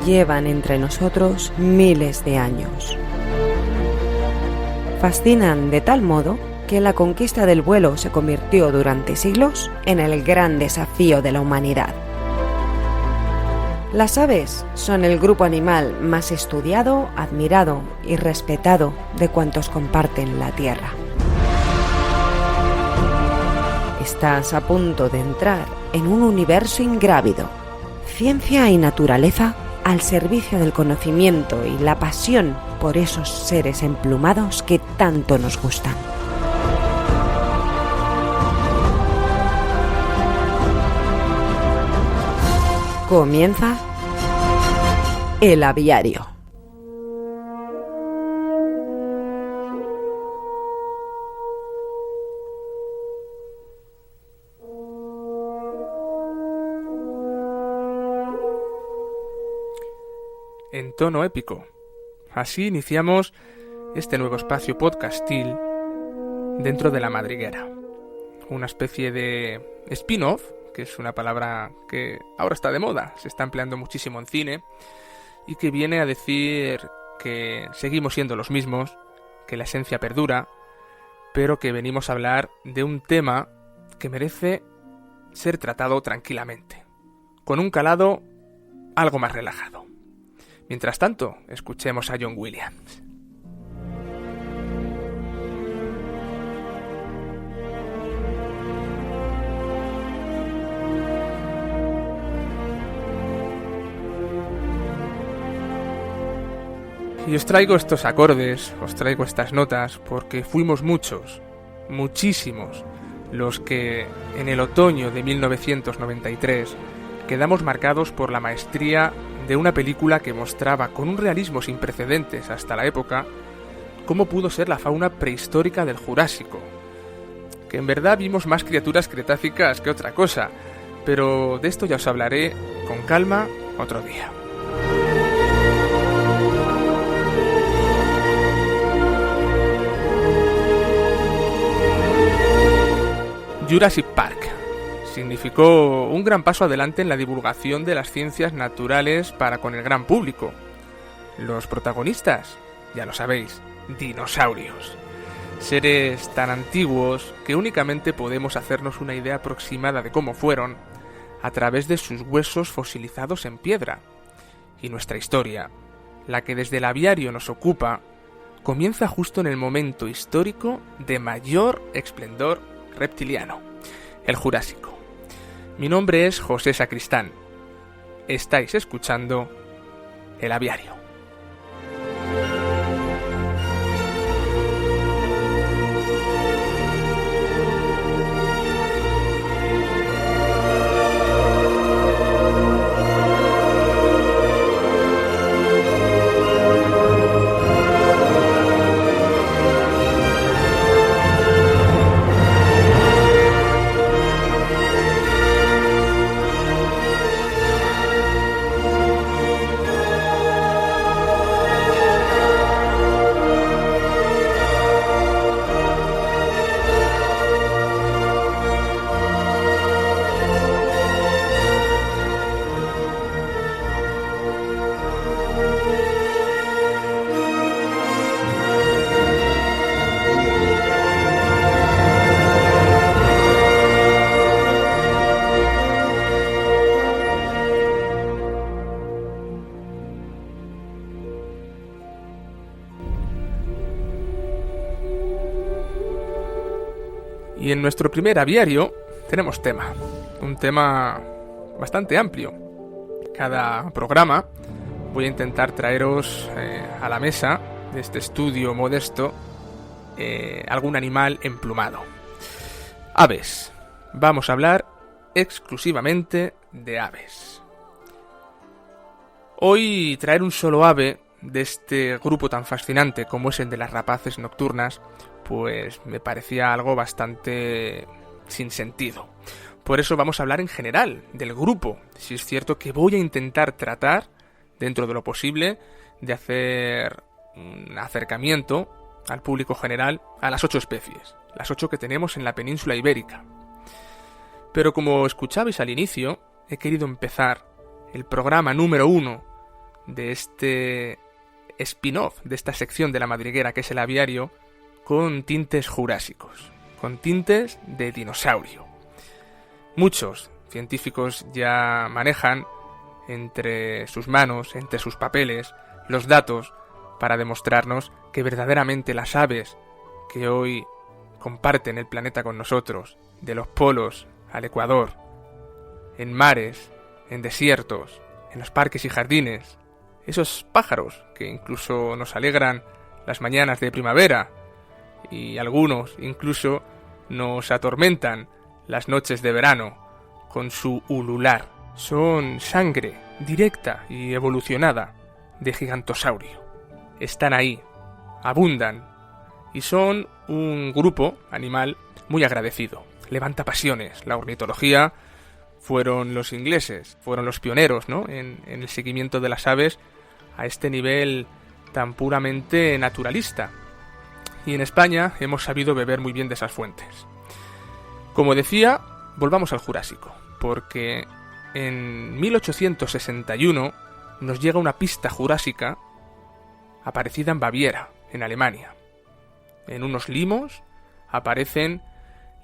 llevan entre nosotros miles de años. Fascinan de tal modo que la conquista del vuelo se convirtió durante siglos en el gran desafío de la humanidad. Las aves son el grupo animal más estudiado, admirado y respetado de cuantos comparten la Tierra. Estás a punto de entrar en un universo ingrávido. Ciencia y naturaleza al servicio del conocimiento y la pasión por esos seres emplumados que tanto nos gustan. Comienza El Aviario. En tono épico. Así iniciamos este nuevo espacio podcastil dentro de La Madriguera. Una especie de spin-off, que es una palabra que ahora está de moda, se está empleando muchísimo en cine, y que viene a decir que seguimos siendo los mismos, que la esencia perdura, pero que venimos a hablar de un tema que merece ser tratado tranquilamente, con un calado algo más relajado. Mientras tanto, escuchemos a John Williams. Y os traigo estos acordes, os traigo estas notas, porque fuimos muchos, muchísimos, los que en el otoño de 1993 quedamos marcados por la maestría de una película que mostraba con un realismo sin precedentes hasta la época cómo pudo ser la fauna prehistórica del Jurásico. Que en verdad vimos más criaturas cretácicas que otra cosa, pero de esto ya os hablaré con calma otro día. Jurassic Park significó un gran paso adelante en la divulgación de las ciencias naturales para con el gran público. Los protagonistas, ya lo sabéis, dinosaurios. Seres tan antiguos que únicamente podemos hacernos una idea aproximada de cómo fueron a través de sus huesos fosilizados en piedra. Y nuestra historia, la que desde el aviario nos ocupa, comienza justo en el momento histórico de mayor esplendor reptiliano, el Jurásico. Mi nombre es José Sacristán. Estáis escuchando El Aviario. Y en nuestro primer aviario tenemos tema, un tema bastante amplio. Cada programa voy a intentar traeros a la mesa de este estudio modesto algún animal emplumado. Aves. Vamos a hablar exclusivamente de aves. Hoy traer un solo ave de este grupo tan fascinante como es el de las rapaces nocturnas, pues me parecía algo bastante sin sentido. Por eso vamos a hablar en general del grupo. Si es cierto que voy a intentar tratar, dentro de lo posible, de hacer un acercamiento al público general a las 8 especies, las 8 que tenemos en la península ibérica. Pero como escuchabais al inicio, he querido empezar el programa número 1 de este spin-off, de esta sección de La Madriguera que es el aviario, con tintes jurásicos, con tintes de dinosaurio. Muchos científicos ya manejan entre sus manos, entre sus papeles, los datos para demostrarnos que verdaderamente las aves que hoy comparten el planeta con nosotros, de los polos al Ecuador, en mares, en desiertos, en los parques y jardines, esos pájaros que incluso nos alegran las mañanas de primavera y algunos incluso nos atormentan las noches de verano con su ulular, son sangre directa y evolucionada de gigantosaurio. Están ahí, abundan y son un grupo animal muy agradecido. Levanta pasiones. La ornitología fueron los ingleses, fueron los pioneros, ¿no?, en el seguimiento de las aves a este nivel tan puramente naturalista. Y en España hemos sabido beber muy bien de esas fuentes. Como decía, volvamos al Jurásico, porque en 1861 nos llega una pista jurásica aparecida en Baviera, en Alemania. En unos limos aparecen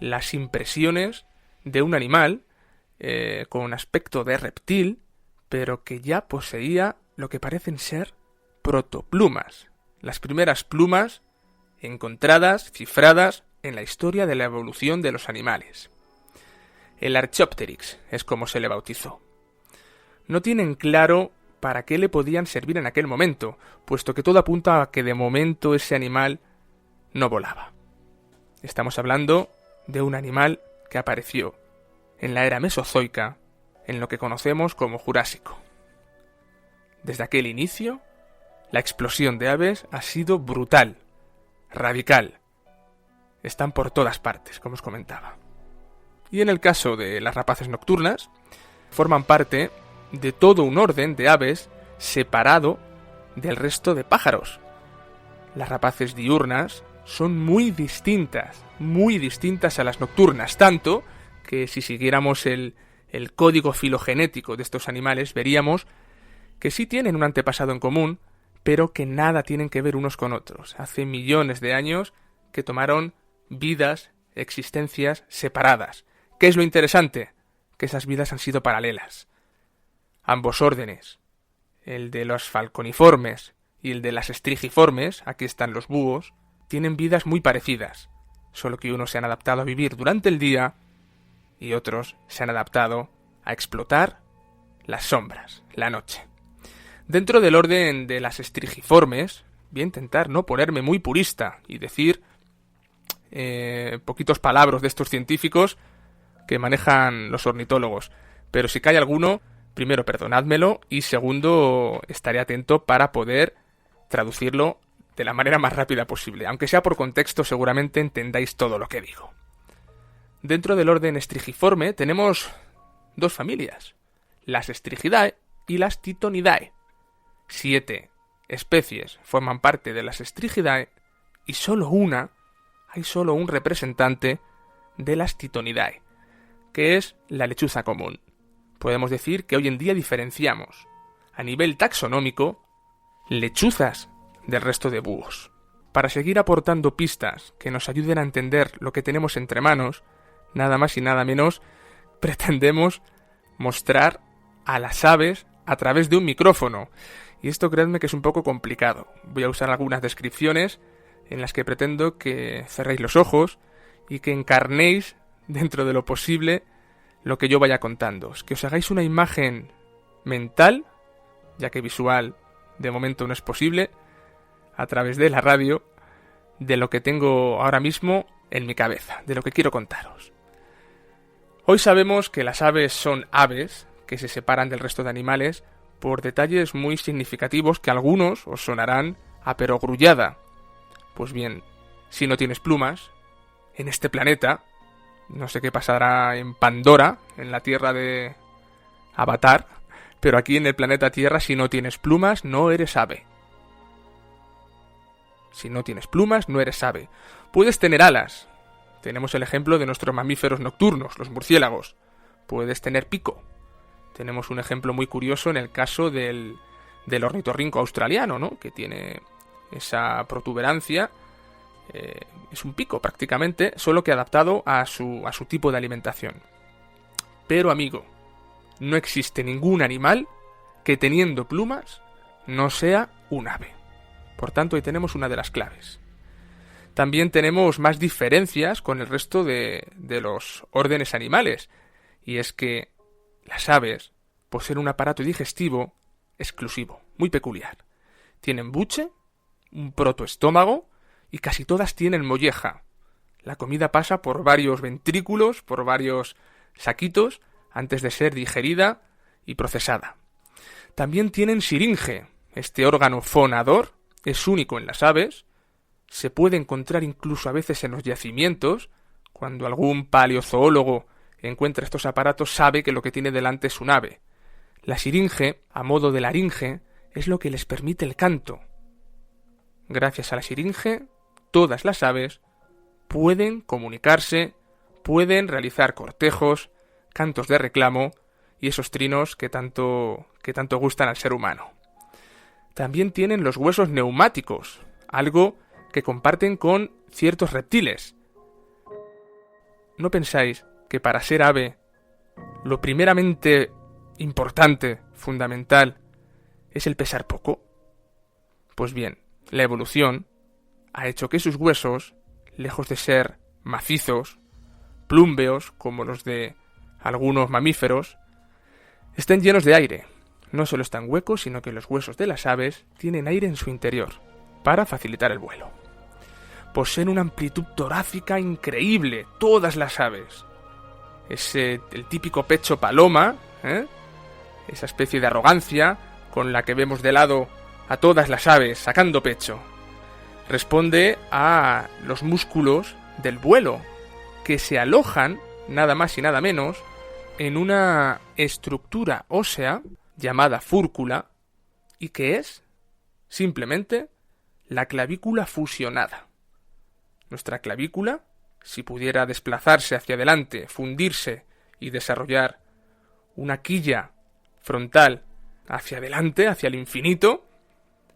las impresiones de un animal con aspecto de reptil, pero que ya poseía lo que parecen ser protoplumas, las primeras plumas encontradas, cifradas en la historia de la evolución de los animales. El Archaeopteryx es como se le bautizó. No tienen claro para qué le podían servir en aquel momento, puesto que todo apunta a que de momento ese animal no volaba. Estamos hablando de un animal que apareció en la era mesozoica, en lo que conocemos como Jurásico. Desde aquel inicio, la explosión de aves ha sido brutal, radical. Están por todas partes, como os comentaba. Y en el caso de las rapaces nocturnas, forman parte de todo un orden de aves separado del resto de pájaros. Las rapaces diurnas son muy distintas a las nocturnas, tanto que si siguiéramos el código filogenético de estos animales, veríamos que sí tienen un antepasado en común, pero que nada tienen que ver unos con otros. Hace millones de años que tomaron vidas, existencias separadas. ¿Qué es lo interesante? Que esas vidas han sido paralelas. Ambos órdenes, el de los falconiformes y el de las estrigiformes, aquí están los búhos, tienen vidas muy parecidas, solo que unos se han adaptado a vivir durante el día y otros se han adaptado a explotar las sombras, la noche. Dentro del orden de las estrigiformes, voy a intentar no ponerme muy purista y decir poquitos palabras de estos científicos que manejan los ornitólogos, pero si cae alguno, primero perdonádmelo y segundo estaré atento para poder traducirlo de la manera más rápida posible, aunque sea por contexto seguramente entendáis todo lo que digo. Dentro del orden estrigiforme tenemos dos familias, las Estrigidae y las Titonidae. 7 especies forman parte de las Estrigidae y hay solo un representante de las Titonidae, que es la lechuza común. Podemos decir que hoy en día diferenciamos, a nivel taxonómico, lechuzas del resto de búhos. Para seguir aportando pistas que nos ayuden a entender lo que tenemos entre manos, nada más y nada menos, pretendemos mostrar a las aves a través de un micrófono. Y esto creedme que es un poco complicado. Voy a usar algunas descripciones en las que pretendo que cerréis los ojos y que encarnéis dentro de lo posible lo que yo vaya contando. Que os hagáis una imagen mental, ya que visual de momento no es posible, a través de la radio, de lo que tengo ahora mismo en mi cabeza, de lo que quiero contaros. Hoy sabemos que las aves son aves que se separan del resto de animales por detalles muy significativos que a algunos os sonarán a perogrullada. Pues bien, si no tienes plumas, en este planeta, no sé qué pasará en Pandora, en la tierra de Avatar, pero aquí en el planeta Tierra, si no tienes plumas, no eres ave. Si no tienes plumas, no eres ave. Puedes tener alas. Tenemos el ejemplo de nuestros mamíferos nocturnos, los murciélagos. Puedes tener pico. Tenemos un ejemplo muy curioso en el caso del del ornitorrinco australiano, ¿no? Que tiene esa protuberancia. Es un pico prácticamente, solo que adaptado a su tipo de alimentación. Pero amigo, no existe ningún animal que teniendo plumas no sea un ave. Por tanto, ahí tenemos una de las claves. También tenemos más diferencias con el resto de los órdenes animales. Y es que las aves poseen un aparato digestivo exclusivo, muy peculiar. Tienen buche, un protoestómago y casi todas tienen molleja. La comida pasa por varios ventrículos, por varios saquitos, antes de ser digerida y procesada. También tienen siringe. Este órgano fonador es único en las aves. Se puede encontrar incluso a veces en los yacimientos. Cuando algún paleozoólogo encuentra estos aparatos, sabe que lo que tiene delante es un ave. La siringe, a modo de laringe, es lo que les permite el canto. Gracias a la siringe, todas las aves pueden comunicarse, pueden realizar cortejos, cantos de reclamo y esos trinos que tanto gustan al ser humano. También tienen los huesos neumáticos, algo que comparten con ciertos reptiles. ¿No pensáis que para ser ave, lo primeramente importante, fundamental, es el pesar poco? Pues bien, la evolución ha hecho que sus huesos, lejos de ser macizos, plúmbeos, como los de algunos mamíferos, estén llenos de aire. No solo están huecos, sino que los huesos de las aves tienen aire en su interior, para facilitar el vuelo. Poseen una amplitud torácica increíble, todas las aves. Es el típico pecho paloma, esa especie de arrogancia con la que vemos de lado a todas las aves sacando pecho. Responde a los músculos del vuelo, que se alojan, nada más y nada menos, en una estructura ósea llamada fúrcula, y que es, simplemente, la clavícula fusionada. Nuestra clavícula, si pudiera desplazarse hacia adelante, fundirse y desarrollar una quilla frontal hacia adelante, hacia el infinito,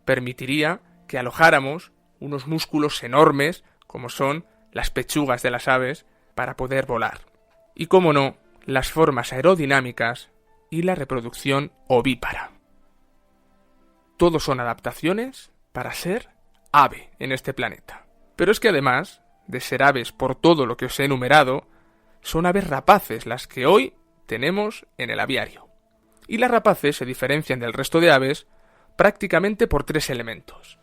permitiría que alojáramos unos músculos enormes, como son las pechugas de las aves, para poder volar. Y, cómo no, las formas aerodinámicas y la reproducción ovípara. Todos son adaptaciones para ser ave en este planeta. Pero es que además de ser aves por todo lo que os he enumerado, son aves rapaces las que hoy tenemos en el aviario. Y las rapaces se diferencian del resto de aves prácticamente por 3 elementos.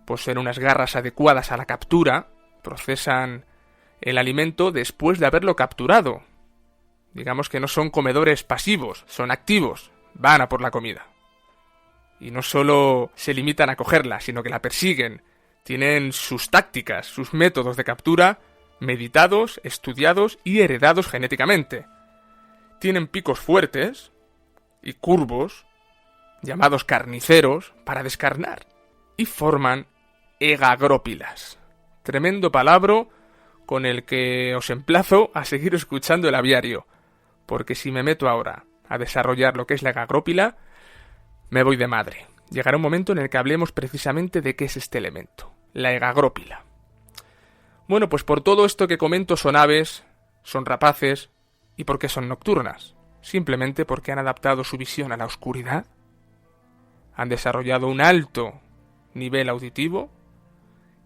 Poseen unas garras adecuadas a la captura, procesan el alimento después de haberlo capturado. Digamos que no son comedores pasivos, son activos, van a por la comida. Y no solo se limitan a cogerla, sino que la persiguen. Tienen sus tácticas, sus métodos de captura meditados, estudiados y heredados genéticamente. Tienen picos fuertes y curvos, llamados carniceros, para descarnar. Y forman egagrópilas. Tremendo palabra con el que os emplazo a seguir escuchando el aviario. Porque si me meto ahora a desarrollar lo que es la egagrópila, me voy de madre. Llegará un momento en el que hablemos precisamente de qué es este elemento, la egagrópila. Bueno, pues por todo esto que comento son aves, son rapaces, ¿y por qué son nocturnas? Simplemente porque han adaptado su visión a la oscuridad, han desarrollado un alto nivel auditivo,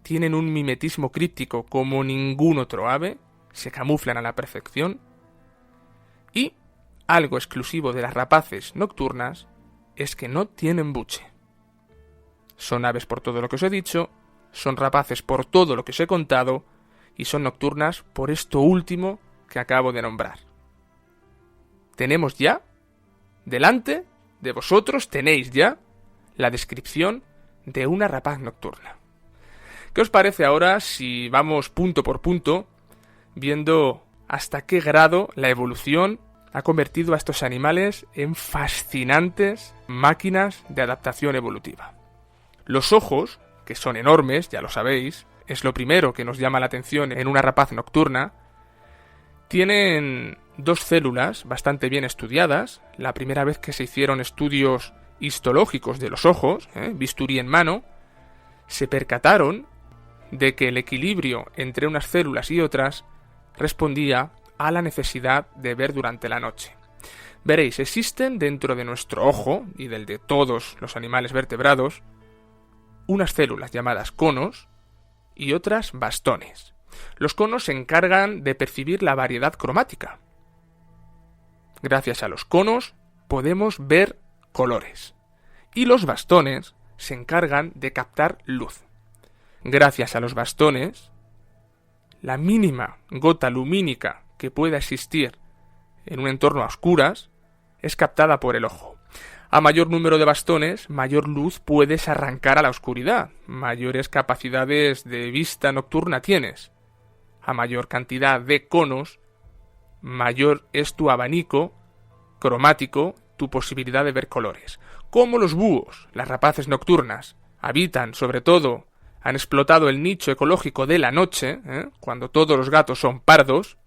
tienen un mimetismo críptico como ningún otro ave, se camuflan a la perfección, y algo exclusivo de las rapaces nocturnas es que no tienen buche. Son aves por todo lo que os he dicho, son rapaces por todo lo que os he contado, y son nocturnas por esto último que acabo de nombrar. Tenemos ya, delante de vosotros tenéis ya la descripción de una rapaz nocturna. ¿Qué os parece ahora si vamos punto por punto viendo hasta qué grado la evolución ha convertido a estos animales en fascinantes máquinas de adaptación evolutiva? Los ojos, que son enormes, ya lo sabéis, es lo primero que nos llama la atención en una rapaz nocturna, tienen 2 células bastante bien estudiadas. La primera vez que se hicieron estudios histológicos de los ojos, bisturí en mano, se percataron de que el equilibrio entre unas células y otras respondía a la necesidad de ver durante la noche. Veréis, existen dentro de nuestro ojo y del de todos los animales vertebrados unas células llamadas conos y otras bastones. Los conos se encargan de percibir la variedad cromática. Gracias a los conos podemos ver colores. Y los bastones se encargan de captar luz. Gracias a los bastones, la mínima gota lumínica que pueda existir en un entorno a oscuras es captada por el ojo. A mayor número de bastones, mayor luz puedes arrancar a la oscuridad, mayores capacidades de vista nocturna tienes. A mayor cantidad de conos, mayor es tu abanico cromático, tu posibilidad de ver colores. Como los búhos, las rapaces nocturnas, habitan sobre todo, han explotado el nicho ecológico de la noche, cuando todos los gatos son pardos,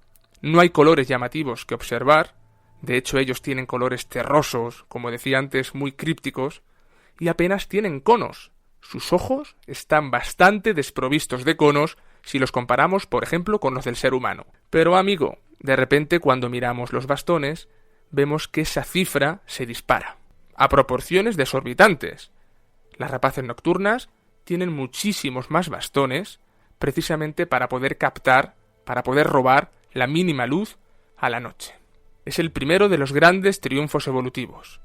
no hay colores llamativos que observar. De hecho, ellos tienen colores terrosos, como decía antes, muy crípticos, y apenas tienen conos. Sus ojos están bastante desprovistos de conos si los comparamos, por ejemplo, con los del ser humano. Pero, amigo, de repente cuando miramos los bastones, vemos que esa cifra se dispara, a proporciones desorbitantes. Las rapaces nocturnas tienen muchísimos más bastones, precisamente para poder captar, para poder robar la mínima luz a la noche. Es el primero de los grandes triunfos evolutivos,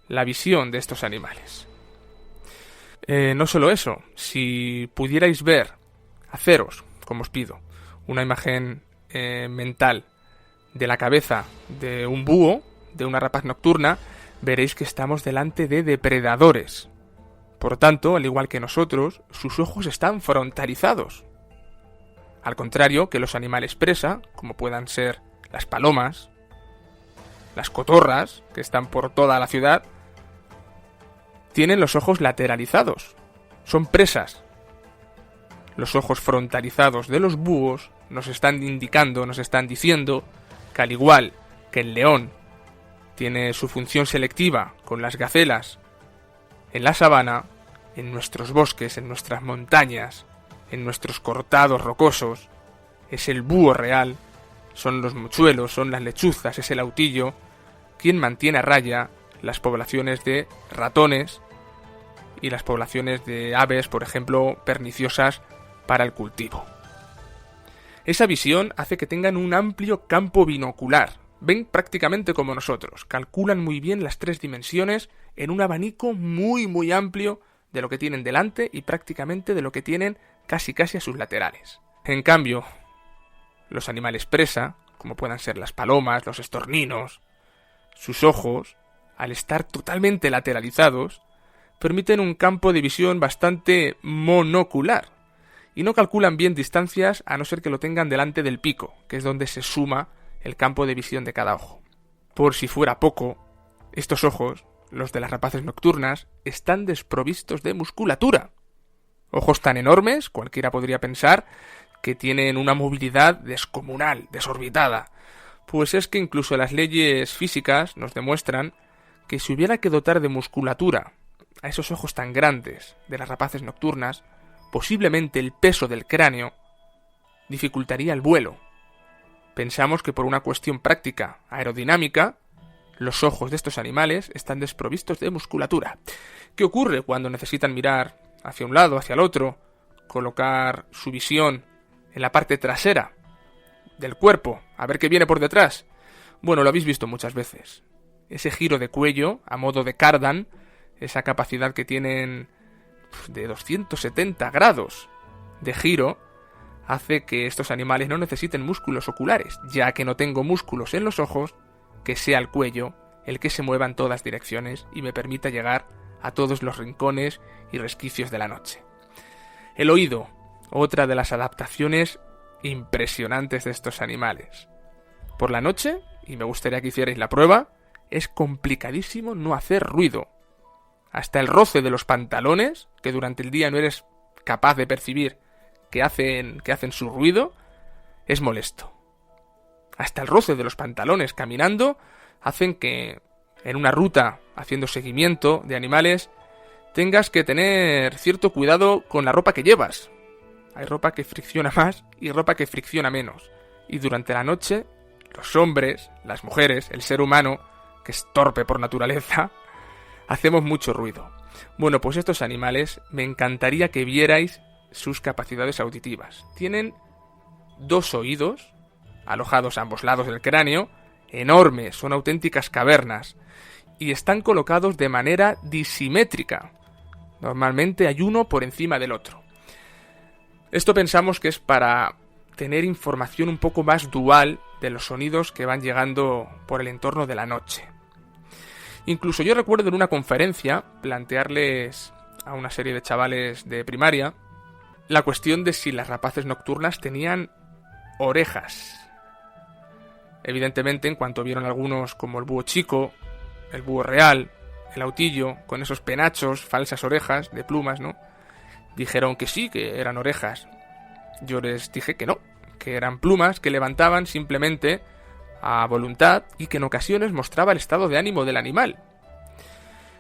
la visión de estos animales. No solo eso, si pudierais ver, haceros, como os pido, una imagen mental de la cabeza de un búho, de una rapaz nocturna, veréis que estamos delante de depredadores. Por tanto, al igual que nosotros, sus ojos están frontalizados. Al contrario que los animales presa, como puedan ser las palomas, las cotorras, que están por toda la ciudad, tienen los ojos lateralizados. Son presas. Los ojos frontalizados de los búhos nos están indicando, nos están diciendo que al igual que el león tiene su función selectiva con las gacelas en la sabana, en nuestros bosques, en nuestras montañas, en nuestros cortados rocosos, es el búho real, son los mochuelos, son las lechuzas, es el autillo, quien mantiene a raya las poblaciones de ratones y las poblaciones de aves, por ejemplo, perniciosas para el cultivo. Esa visión hace que tengan un amplio campo binocular. Ven prácticamente como nosotros, calculan muy bien las 3 dimensiones en un abanico muy amplio de lo que tienen delante y prácticamente de lo que tienen casi a sus laterales. En cambio, los animales presa, como puedan ser las palomas, los estorninos, sus ojos, al estar totalmente lateralizados, permiten un campo de visión bastante monocular y no calculan bien distancias a no ser que lo tengan delante del pico, que es donde se suma el campo de visión de cada ojo. Por si fuera poco, estos ojos, los de las rapaces nocturnas, están desprovistos de musculatura. Ojos tan enormes, cualquiera podría pensar que tienen una movilidad descomunal, desorbitada. Pues es que incluso las leyes físicas nos demuestran que si hubiera que dotar de musculatura a esos ojos tan grandes de las rapaces nocturnas, posiblemente el peso del cráneo dificultaría el vuelo. Pensamos que por una cuestión práctica, aerodinámica, los ojos de estos animales están desprovistos de musculatura. ¿Qué ocurre cuando necesitan mirar hacia un lado, hacia el otro, colocar su visión en la parte trasera del cuerpo, a ver qué viene por detrás? Bueno, lo habéis visto muchas veces. Ese giro de cuello, a modo de cardan, esa capacidad que tienen de 270 grados de giro, hace que estos animales no necesiten músculos oculares, ya que no tengo músculos en los ojos, que sea el cuello el que se mueva en todas direcciones y me permita llegar a todos los rincones y resquicios de la noche. El oído, otra de las adaptaciones impresionantes de estos animales. Por la noche, y me gustaría que hicierais la prueba, es complicadísimo no hacer ruido. Hasta el roce de los pantalones, que durante el día no eres capaz de percibir que hacen su ruido, es molesto. Hasta el roce de los pantalones caminando hacen que en una ruta haciendo seguimiento de animales, tengas que tener cierto cuidado con la ropa que llevas. Hay ropa que fricciona más y ropa que fricciona menos. Y durante la noche, los hombres, las mujeres, el ser humano, que es torpe por naturaleza, hacemos mucho ruido. Bueno, pues estos animales me encantaría que vierais sus capacidades auditivas. Tienen 2 oídos, alojados a ambos lados del cráneo, enormes, son auténticas cavernas, y están colocados de manera disimétrica. Normalmente hay uno por encima del otro. Esto pensamos que es para tener información un poco más dual de los sonidos que van llegando por el entorno de la noche. Incluso yo recuerdo en una conferencia plantearles a una serie de chavales de primaria la cuestión de si las rapaces nocturnas tenían orejas. Evidentemente, en cuanto vieron algunos como el búho chico, el búho real, el autillo, con esos penachos, falsas orejas de plumas, ¿no?, dijeron que sí, que eran orejas. Yo les dije que no, que eran plumas que levantaban simplemente a voluntad y que en ocasiones mostraba el estado de ánimo del animal.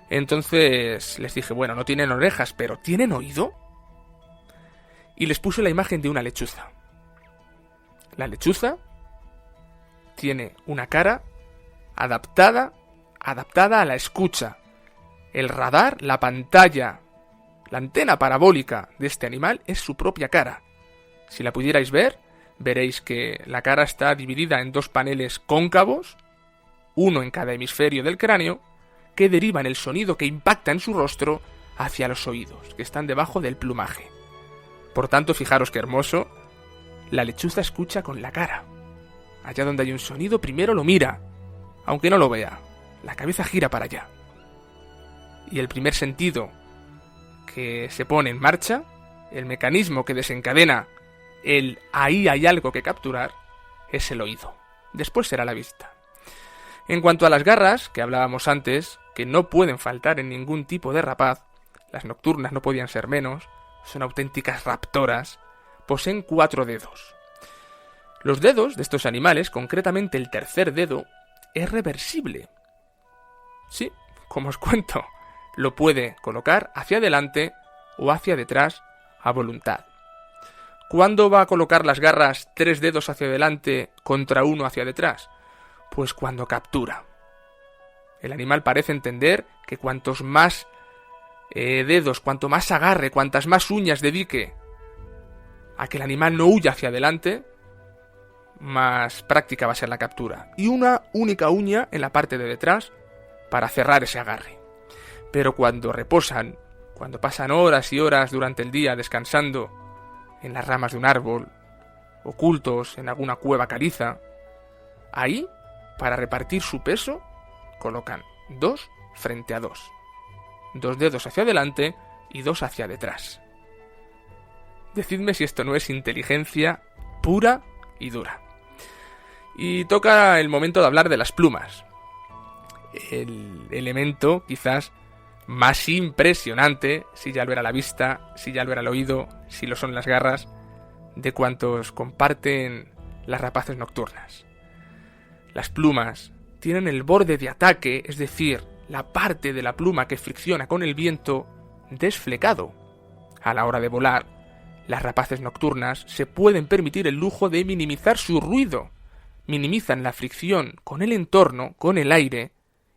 Entonces les dije, bueno, no tienen orejas, pero ¿tienen oído? Y les puse la imagen de una lechuza. La lechuza tiene una cara adaptada a la escucha. El radar, la pantalla, la antena parabólica de este animal es su propia cara. Si la pudierais ver, veréis que la cara está dividida en 2 paneles cóncavos, uno en cada hemisferio del cráneo, que derivan el sonido que impacta en su rostro hacia los oídos, que están debajo del plumaje. Por tanto, fijaros qué hermoso, la lechuza escucha con la cara. Allá donde hay un sonido, primero lo mira, aunque no lo vea. La cabeza gira para allá. Y el primer sentido que se pone en marcha, el mecanismo que desencadena el ahí hay algo que capturar, es el oído. Después será la vista. En cuanto a las garras, que hablábamos antes, que no pueden faltar en ningún tipo de rapaz, las nocturnas no podían ser menos, son auténticas raptoras, poseen 4 dedos. Los dedos de estos animales, concretamente el tercer dedo, es reversible. Sí, como os cuento, lo puede colocar hacia adelante o hacia detrás a voluntad. ¿Cuándo va a colocar las garras 3 dedos hacia adelante contra 1 hacia detrás? Pues cuando captura. El animal parece entender que cuantos más dedos, cuanto más agarre, cuantas más uñas dedique a que el animal no huya hacia adelante, más práctica va a ser la captura. Y una única uña en la parte de detrás para cerrar ese agarre. Pero cuando reposan, cuando pasan horas y horas durante el día descansando en las ramas de un árbol, ocultos en alguna cueva caliza, ahí, para repartir su peso, colocan 2 frente a 2. 2 dedos hacia adelante y 2 hacia detrás. Decidme si esto no es inteligencia pura y dura. Y toca el momento de hablar de las plumas. El elemento quizás más impresionante, si ya lo era la vista, si ya lo era el oído, si lo son las garras, de cuantos comparten las rapaces nocturnas. Las plumas tienen el borde de ataque, es decir, la parte de la pluma que fricciona con el viento, desflecado. A la hora de volar, las rapaces nocturnas se pueden permitir el lujo de minimizar su ruido. Minimizan la fricción con el entorno, con el aire,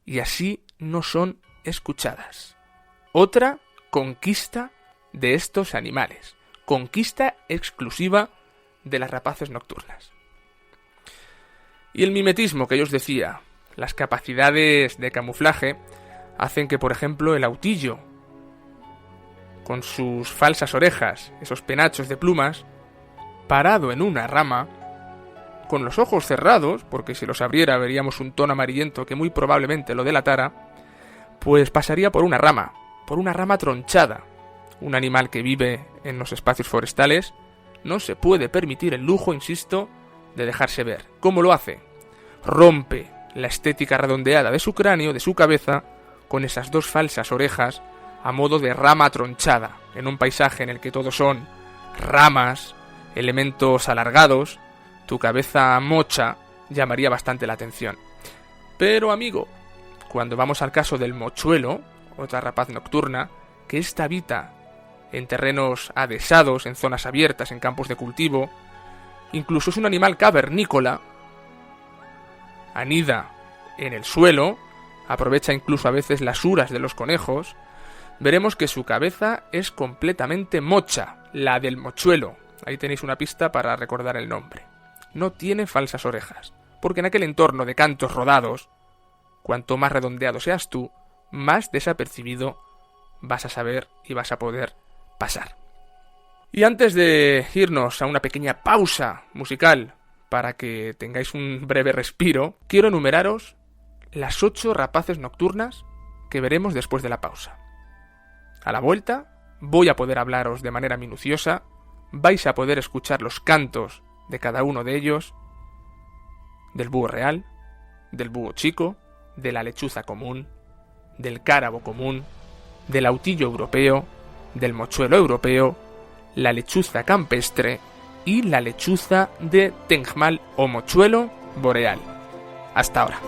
y así no son escuchadas. Otra conquista de estos animales. Conquista exclusiva de las rapaces nocturnas. Y el mimetismo que yo os decía, las capacidades de camuflaje, hacen que, por ejemplo, el autillo, con sus falsas orejas, esos penachos de plumas, parado en una rama, con los ojos cerrados, porque si los abriera veríamos un tono amarillento que muy probablemente lo delatara, pues pasaría por una rama tronchada. Un animal que vive en los espacios forestales no se puede permitir el lujo, insisto, de dejarse ver. ¿Cómo lo hace? Rompe la estética redondeada de su cráneo, de su cabeza, con esas 2 falsas orejas a modo de rama tronchada, en un paisaje en el que todo son ramas, elementos alargados. Tu cabeza mocha llamaría bastante la atención. Pero, amigo, cuando vamos al caso del mochuelo, otra rapaz nocturna, que ésta habita en terrenos adhesados, en zonas abiertas, en campos de cultivo. Incluso es un animal cavernícola, anida en el suelo, aprovecha incluso a veces las uras de los conejos. Veremos que su cabeza es completamente mocha, la del mochuelo. Ahí tenéis una pista para recordar el nombre. No tiene falsas orejas, porque en aquel entorno de cantos rodados, cuanto más redondeado seas tú, más desapercibido vas a saber y vas a poder pasar. Y antes de irnos a una pequeña pausa musical para que tengáis un breve respiro, quiero enumeraros las 8 rapaces nocturnas que veremos después de la pausa. A la vuelta voy a poder hablaros de manera minuciosa, vais a poder escuchar los cantos de cada uno de ellos, del búho real, del búho chico, de la lechuza común, del cárabo común, del autillo europeo, del mochuelo europeo, la lechuza campestre y la lechuza de Tengmal o mochuelo boreal. Hasta ahora.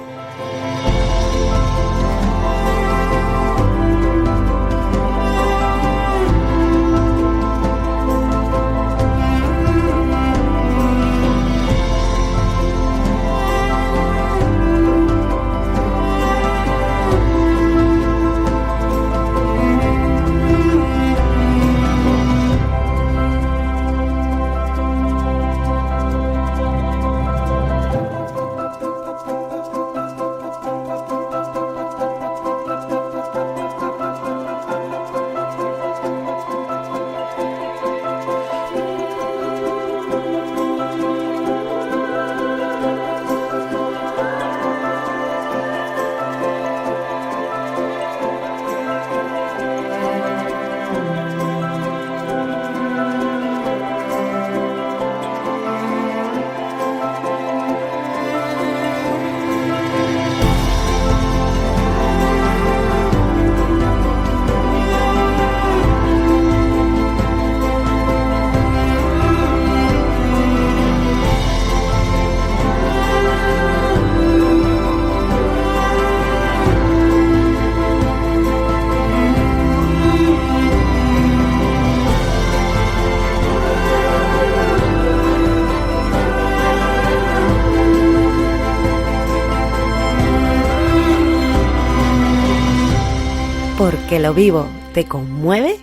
Porque lo vivo te conmueve,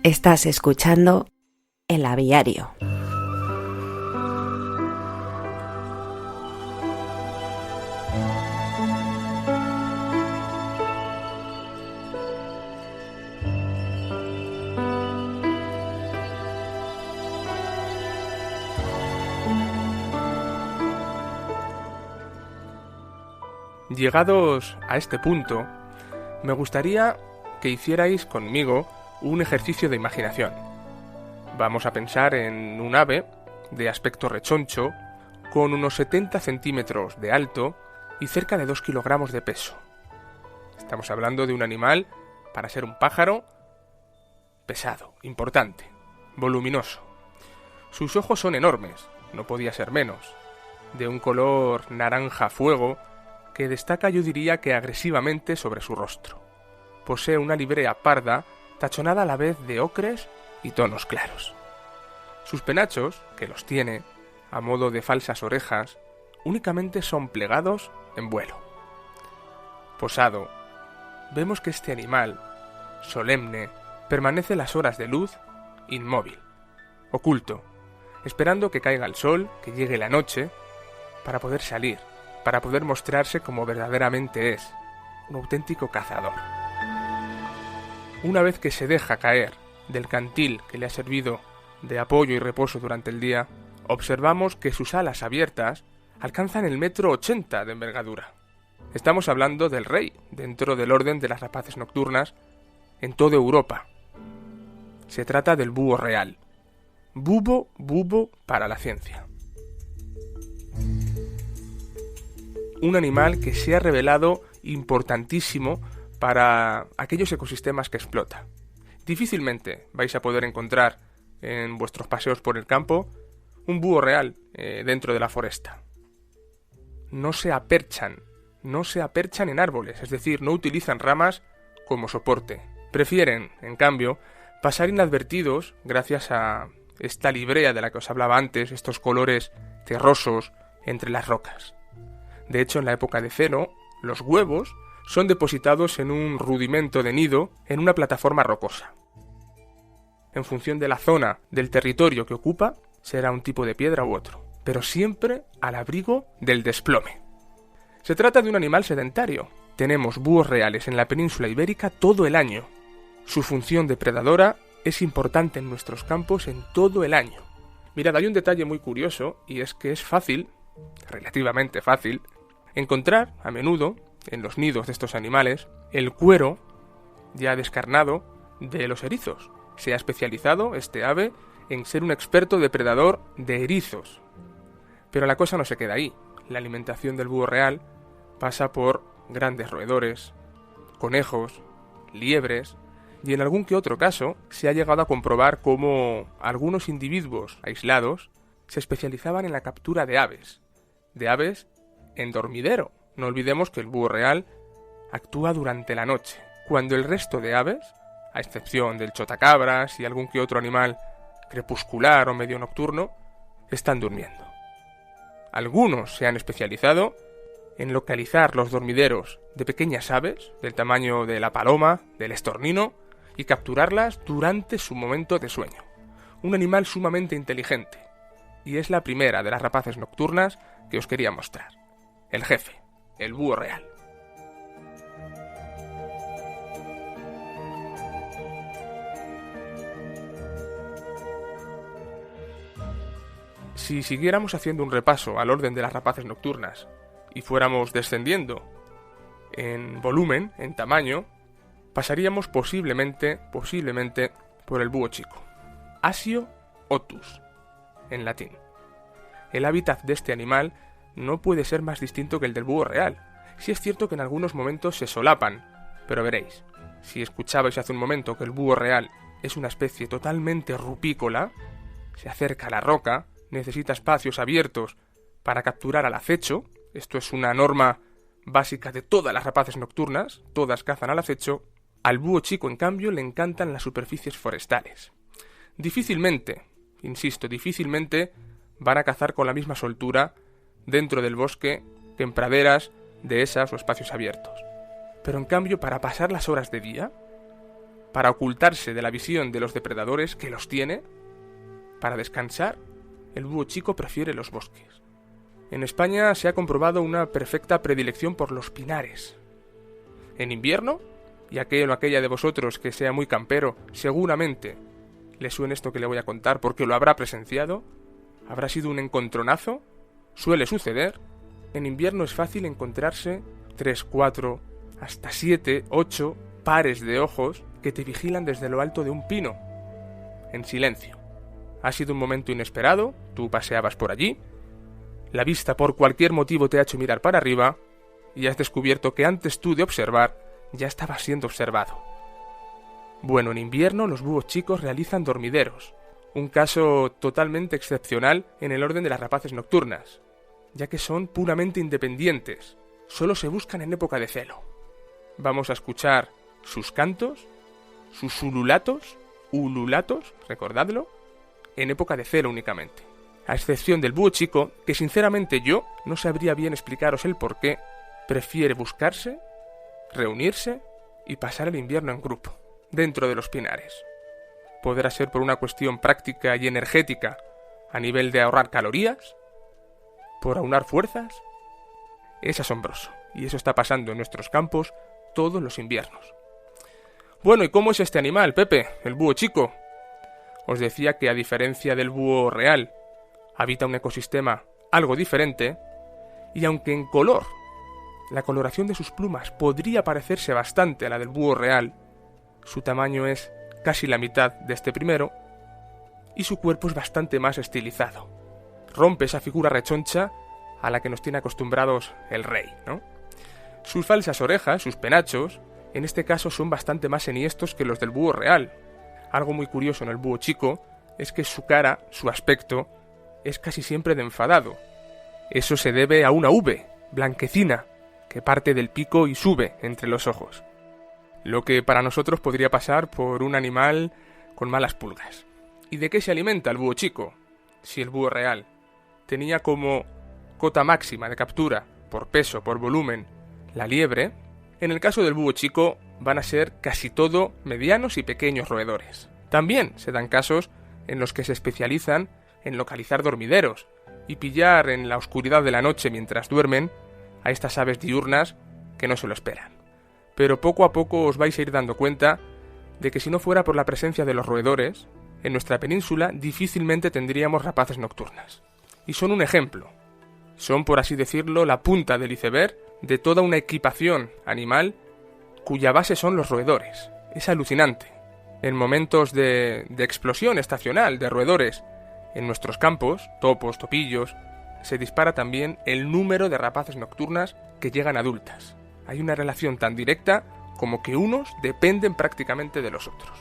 estás escuchando El Aviario. Llegados a este punto, me gustaría que hicierais conmigo un ejercicio de imaginación. Vamos a pensar en un ave de aspecto rechoncho, con unos 70 centímetros de alto y cerca de 2 kilogramos de peso. Estamos hablando de un animal, para ser un pájaro, pesado, importante, voluminoso. Sus ojos son enormes, no podía ser menos, de un color naranja fuego que destaca, yo diría que agresivamente, sobre su rostro. Posee una librea parda, tachonada a la vez de ocres y tonos claros. Sus penachos, que los tiene, a modo de falsas orejas, únicamente son plegados en vuelo. Posado, vemos que este animal, solemne, permanece las horas de luz inmóvil, oculto, esperando que caiga el sol, que llegue la noche, para poder salir, para poder mostrarse como verdaderamente es, un auténtico cazador. Una vez que se deja caer del cantil que le ha servido de apoyo y reposo durante el día, observamos que sus alas abiertas alcanzan el 1,80 m de envergadura. Estamos hablando del rey, dentro del orden de las rapaces nocturnas, en toda Europa. Se trata del búho real. Bubo para la ciencia. Un animal que se ha revelado importantísimo para aquellos ecosistemas que explota. Difícilmente vais a poder encontrar en vuestros paseos por el campo un búho real dentro de la foresta. No se aperchan no se aperchan en árboles, es decir, no utilizan ramas como soporte. Prefieren, en cambio, pasar inadvertidos gracias a esta librea de la que os hablaba antes, estos colores terrosos entre las rocas. De hecho, en la época de ceno, los huevos son depositados en un rudimento de nido en una plataforma rocosa. En función de la zona del territorio que ocupa, será un tipo de piedra u otro, pero siempre al abrigo del desplome. Se trata de un animal sedentario. Tenemos búhos reales en la península ibérica todo el año. Su función depredadora es importante en nuestros campos en todo el año. Mirad, hay un detalle muy curioso, y es que es fácil, relativamente fácil, encontrar a menudo en los nidos de estos animales el cuero ya descarnado de los erizos. Se ha especializado este ave en ser un experto depredador de erizos. Pero la cosa no se queda ahí. La alimentación del búho real pasa por grandes roedores, conejos, liebres, y en algún que otro caso se ha llegado a comprobar cómo algunos individuos aislados se especializaban en la captura de aves en dormidero. No olvidemos que el búho real actúa durante la noche, cuando el resto de aves, a excepción del chotacabras y algún que otro animal crepuscular o medio nocturno, están durmiendo. Algunos se han especializado en localizar los dormideros de pequeñas aves, del tamaño de la paloma, del estornino, y capturarlas durante su momento de sueño. Un animal sumamente inteligente, y es la primera de las rapaces nocturnas que os quería mostrar. El jefe, el búho real. Si siguiéramos haciendo un repaso al orden de las rapaces nocturnas y fuéramos descendiendo en volumen, en tamaño, pasaríamos posiblemente por el búho chico. Asio otus, en latín. El hábitat de este animal no puede ser más distinto que el del búho real. Sí es cierto que en algunos momentos se solapan, pero veréis, si escuchabais hace un momento que el búho real es una especie totalmente rupícola, se acerca a la roca, necesita espacios abiertos para capturar al acecho. Esto es una norma básica de todas las rapaces nocturnas, todas cazan al acecho. Al búho chico, en cambio, le encantan las superficies forestales. Difícilmente van a cazar con la misma soltura dentro del bosque que en praderas, dehesas o espacios abiertos. Pero en cambio, para pasar las horas de día, para ocultarse de la visión de los depredadores que los tiene, para descansar, el búho chico prefiere los bosques. En España se ha comprobado una perfecta predilección por los pinares. En invierno, y aquel o aquella de vosotros que sea muy campero, seguramente le suene esto que le voy a contar porque lo habrá presenciado, habrá sido un encontronazo, suele suceder. En invierno es fácil encontrarse 3, 4, hasta 7, 8 pares de ojos que te vigilan desde lo alto de un pino, en silencio. Ha sido un momento inesperado, tú paseabas por allí, la vista por cualquier motivo te ha hecho mirar para arriba y has descubierto que antes tú de observar ya estabas siendo observado. Bueno, en invierno los búhos chicos realizan dormideros, un caso totalmente excepcional en el orden de las rapaces nocturnas, ya que son puramente independientes, solo se buscan en época de celo. Vamos a escuchar sus cantos, sus ululatos, recordadlo, en época de celo únicamente. A excepción del búho chico, que sinceramente yo no sabría bien explicaros el por qué, prefiere buscarse, reunirse y pasar el invierno en grupo, dentro de los pinares. Podrá ser por una cuestión práctica y energética a nivel de ahorrar calorías, por aunar fuerzas. Es asombroso, y eso está pasando en nuestros campos todos los inviernos. Bueno, ¿y cómo es este animal, Pepe, el búho chico? Os decía que a diferencia del búho real, habita un ecosistema algo diferente, y aunque en color, la coloración de sus plumas podría parecerse bastante a la del búho real, su tamaño es casi la mitad de este primero, y su cuerpo es bastante más estilizado. Rompe esa figura rechoncha a la que nos tiene acostumbrados el rey, ¿no? Sus falsas orejas, sus penachos, en este caso son bastante más enhiestos que los del búho real. Algo muy curioso en el búho chico es que su cara, su aspecto, es casi siempre de enfadado. Eso se debe a una V, blanquecina, que parte del pico y sube entre los ojos. Lo que para nosotros podría pasar por un animal con malas pulgas. ¿Y de qué se alimenta el búho chico? Si el búho real tenía como cota máxima de captura, por peso, por volumen, la liebre, en el caso del búho chico van a ser casi todo medianos y pequeños roedores. También se dan casos en los que se especializan en localizar dormideros y pillar en la oscuridad de la noche mientras duermen a estas aves diurnas que no se lo esperan. Pero poco a poco os vais a ir dando cuenta de que si no fuera por la presencia de los roedores, en nuestra península difícilmente tendríamos rapaces nocturnas. Y son un ejemplo. Son, por así decirlo, la punta del iceberg de toda una equipación animal cuya base son los roedores. Es alucinante. En momentos de explosión estacional de roedores en nuestros campos, topos, topillos, se dispara también el número de rapaces nocturnas que llegan adultas. Hay una relación tan directa como que unos dependen prácticamente de los otros.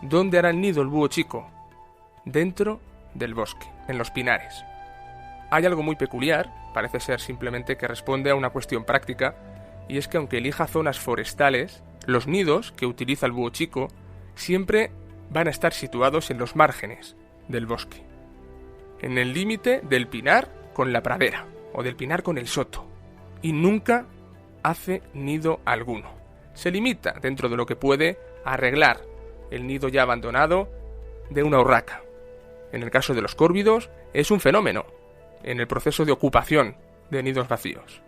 ¿Dónde hará el nido el búho chico? Dentro del bosque, en los pinares. Hay algo muy peculiar, parece ser simplemente que responde a una cuestión práctica, y es que aunque elija zonas forestales, los nidos que utiliza el búho chico siempre van a estar situados en los márgenes del bosque, en el límite del pinar con la pradera, o del pinar con el soto, y nunca hace nido alguno. Se limita, dentro de lo que puede, a arreglar el nido ya abandonado de una urraca. En el caso de los córvidos, es un fenómeno en el proceso de ocupación de nidos vacíos.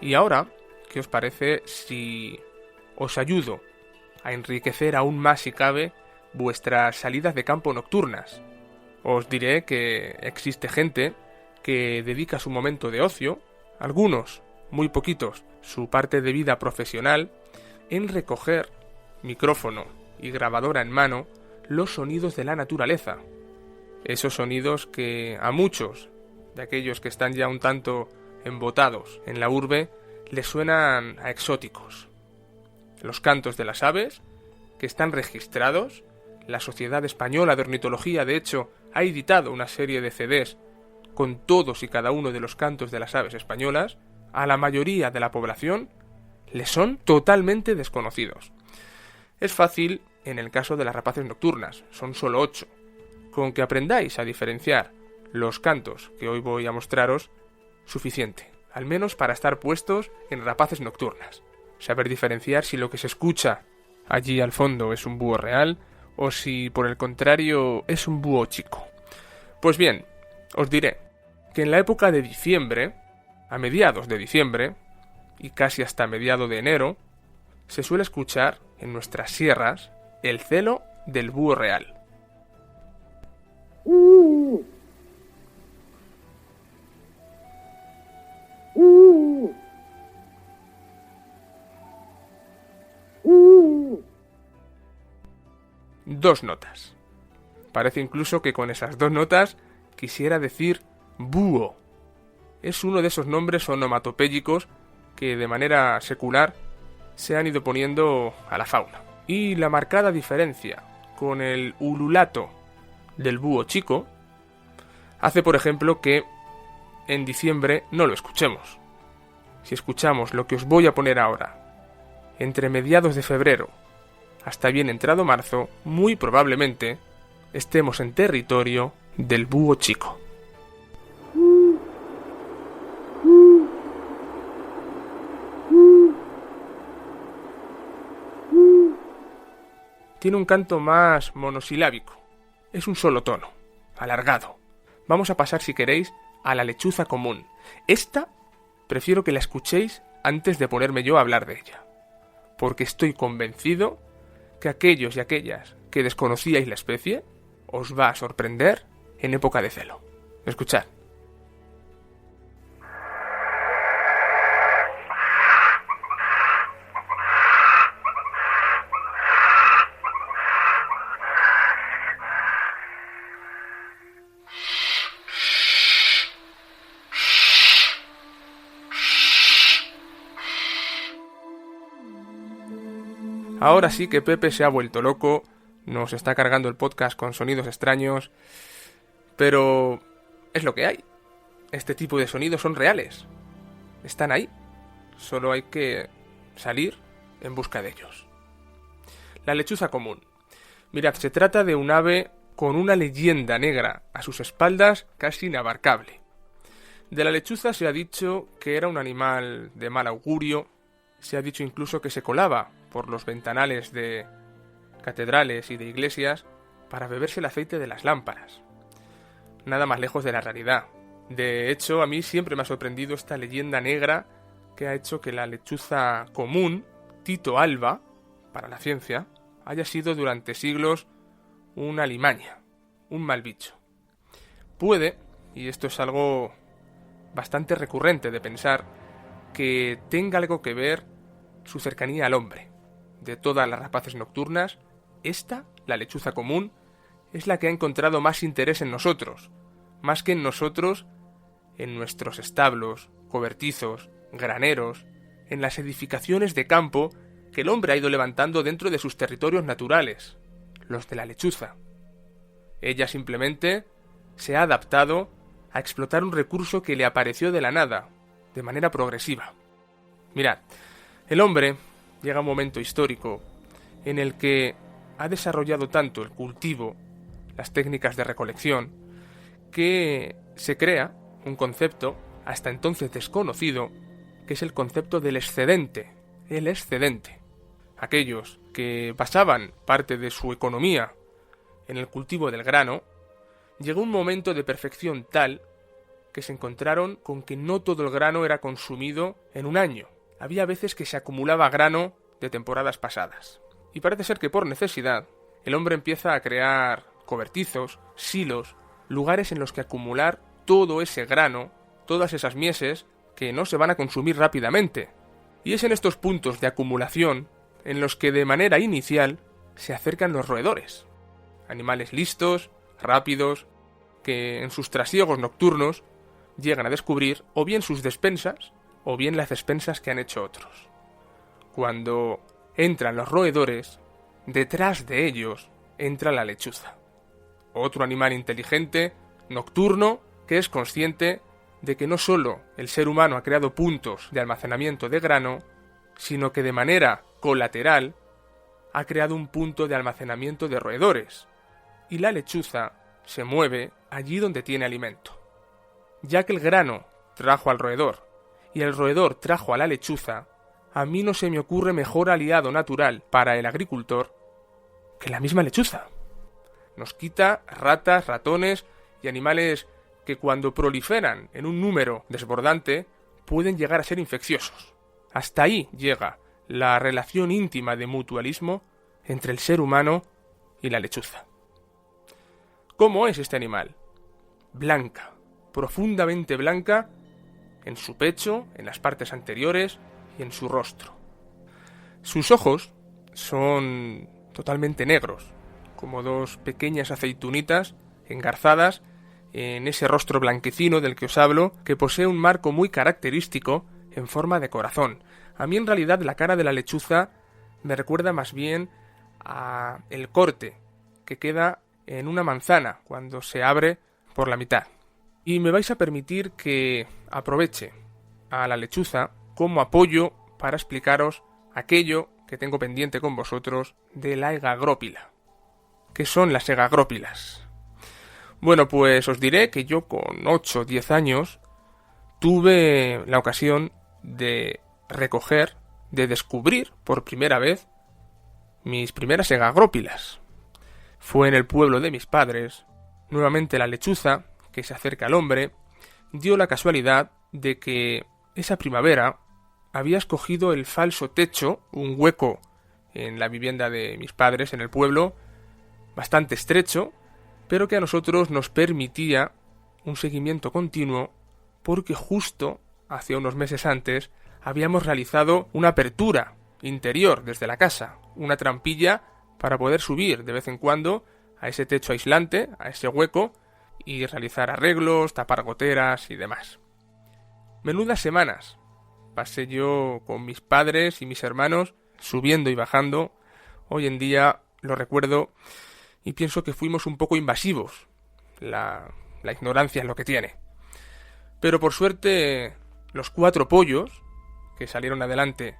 Y ahora, ¿qué os parece si os ayudo a enriquecer aún más, si cabe, vuestras salidas de campo nocturnas? Os diré que existe gente que dedica su momento de ocio, algunos, muy poquitos, su parte de vida profesional, en recoger micrófono y grabadora en mano los sonidos de la naturaleza. Esos sonidos que a muchos de aquellos que están ya un tanto embotados en la urbe les suenan a exóticos. Los cantos de las aves, que están registrados. La Sociedad Española de Ornitología, de hecho, ha editado una serie de CDs con todos y cada uno de los cantos de las aves españolas. A la mayoría de la población les son totalmente desconocidos. Es fácil en el caso de las rapaces nocturnas, son solo 8. Con que aprendáis a diferenciar los cantos que hoy voy a mostraros, suficiente, al menos para estar puestos en rapaces nocturnas. Saber diferenciar si lo que se escucha allí al fondo es un búho real o si por el contrario es un búho chico. Pues bien, os diré que en la época de diciembre, a mediados de diciembre y casi hasta mediados de enero, se suele escuchar en nuestras sierras el celo del búho real. Dos notas. Parece incluso que con esas dos notas quisiera decir búho. Es uno de esos nombres onomatopéyicos que de manera secular se han ido poniendo a la fauna. Y la marcada diferencia con el ululato del búho chico hace, por ejemplo, que en diciembre no lo escuchemos. Si escuchamos lo que os voy a poner ahora, entre mediados de febrero hasta bien entrado marzo, muy probablemente estemos en territorio del búho chico. Tiene un canto más monosilábico. Es un solo tono, alargado. Vamos a pasar, si queréis, a la lechuza común. Esta prefiero que la escuchéis antes de ponerme yo a hablar de ella, porque estoy convencido que aquellos y aquellas que desconocíais la especie os va a sorprender en época de celo. Escuchad. Ahora sí que Pepe se ha vuelto loco, nos está cargando el podcast con sonidos extraños, pero es lo que hay. Este tipo de sonidos son reales. Están ahí. Solo hay que salir en busca de ellos. La lechuza común. Mirad, se trata de un ave con una leyenda negra a sus espaldas casi inabarcable. De la lechuza se ha dicho que era un animal de mal augurio, se ha dicho incluso que se colaba por los ventanales de catedrales y de iglesias para beberse el aceite de las lámparas. Nada más lejos de la realidad. De hecho, a mí siempre me ha sorprendido esta leyenda negra que ha hecho que la lechuza común, Tyto alba, para la ciencia, haya sido durante siglos una alimaña, un mal bicho. Puede, y esto es algo bastante recurrente de pensar, que tenga algo que ver su cercanía al hombre. De todas las rapaces nocturnas, esta, la lechuza común, es la que ha encontrado más interés en nosotros, más que en nosotros, en nuestros establos, cobertizos, graneros, en las edificaciones de campo que el hombre ha ido levantando dentro de sus territorios naturales, los de la lechuza. Ella simplemente se ha adaptado a explotar un recurso que le apareció de la nada, de manera progresiva. Mirad, el hombre llega a un momento histórico en el que ha desarrollado tanto el cultivo, las técnicas de recolección, que se crea un concepto hasta entonces desconocido, que es el concepto del excedente. El excedente. Aquellos que basaban parte de su economía en el cultivo del grano, llegó un momento de perfección tal que se encontraron con que no todo el grano era consumido en un año. Había veces que se acumulaba grano de temporadas pasadas. Y parece ser que por necesidad, el hombre empieza a crear cobertizos, silos, lugares en los que acumular todo ese grano, todas esas mieses que no se van a consumir rápidamente. Y es en estos puntos de acumulación en los que de manera inicial se acercan los roedores. Animales listos, rápidos, que en sus trasiegos nocturnos llegan a descubrir o bien sus despensas o bien las despensas que han hecho otros. Cuando entran los roedores, detrás de ellos entra la lechuza. Otro animal inteligente, nocturno, que es consciente de que no solo el ser humano ha creado puntos de almacenamiento de grano, sino que de manera colateral ha creado un punto de almacenamiento de roedores, y la lechuza se mueve allí donde tiene alimento. Ya que el grano trajo al roedor y el roedor trajo a la lechuza, a mí no se me ocurre mejor aliado natural para el agricultor que la misma lechuza. Nos quita ratas, ratones y animales que cuando proliferan en un número desbordante pueden llegar a ser infecciosos. Hasta ahí llega la relación íntima de mutualismo entre el ser humano y la lechuza. ¿Cómo es este animal? Blanca, profundamente blanca, en su pecho, en las partes anteriores y en su rostro. Sus ojos son totalmente negros, como dos pequeñas aceitunitas engarzadas en ese rostro blanquecino del que os hablo, que posee un marco muy característico en forma de corazón. A mí en realidad la cara de la lechuza me recuerda más bien a el corte que queda en una manzana cuando se abre por la mitad. Y me vais a permitir que aproveche a la lechuza como apoyo para explicaros aquello que tengo pendiente con vosotros de la egagrópila. ¿Qué son las egagrópilas? Bueno, pues os diré que yo con 8 o 10 años tuve la ocasión de recoger, de descubrir por primera vez mis primeras egagrópilas. Fue en el pueblo de mis padres. Nuevamente la lechuza, que se acerca al hombre, dio la casualidad de que esa primavera había escogido el falso techo, un hueco en la vivienda de mis padres en el pueblo, bastante estrecho, pero que a nosotros nos permitía un seguimiento continuo porque justo hace unos meses antes habíamos realizado una apertura interior desde la casa, una trampilla para poder subir de vez en cuando a ese techo aislante, a ese hueco, y realizar arreglos, tapar goteras y demás. Menudas semanas pasé yo con mis padres y mis hermanos subiendo y bajando. Hoy en día lo recuerdo y pienso que fuimos un poco invasivos. La la ignorancia es lo que tiene. Pero por suerte, los 4 pollos que salieron adelante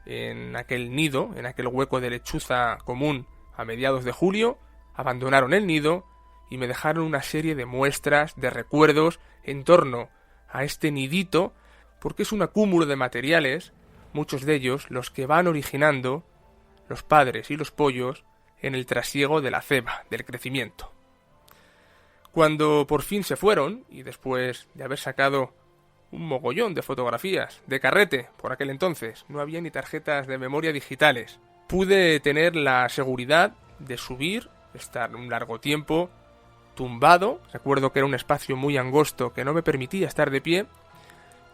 en aquel nido, en aquel hueco de lechuza común a mediados de julio, abandonaron el nido y me dejaron una serie de muestras, de recuerdos en torno a este nidito, porque es un acúmulo de materiales, muchos de ellos los que van originando los padres y los pollos en el trasiego de la ceba, del crecimiento. Cuando por fin se fueron, y después de haber sacado un mogollón de fotografías, de carrete, por aquel entonces, no había ni tarjetas de memoria digitales, pude tener la seguridad de subir, estar un largo tiempo tumbado, recuerdo que era un espacio muy angosto que no me permitía estar de pie,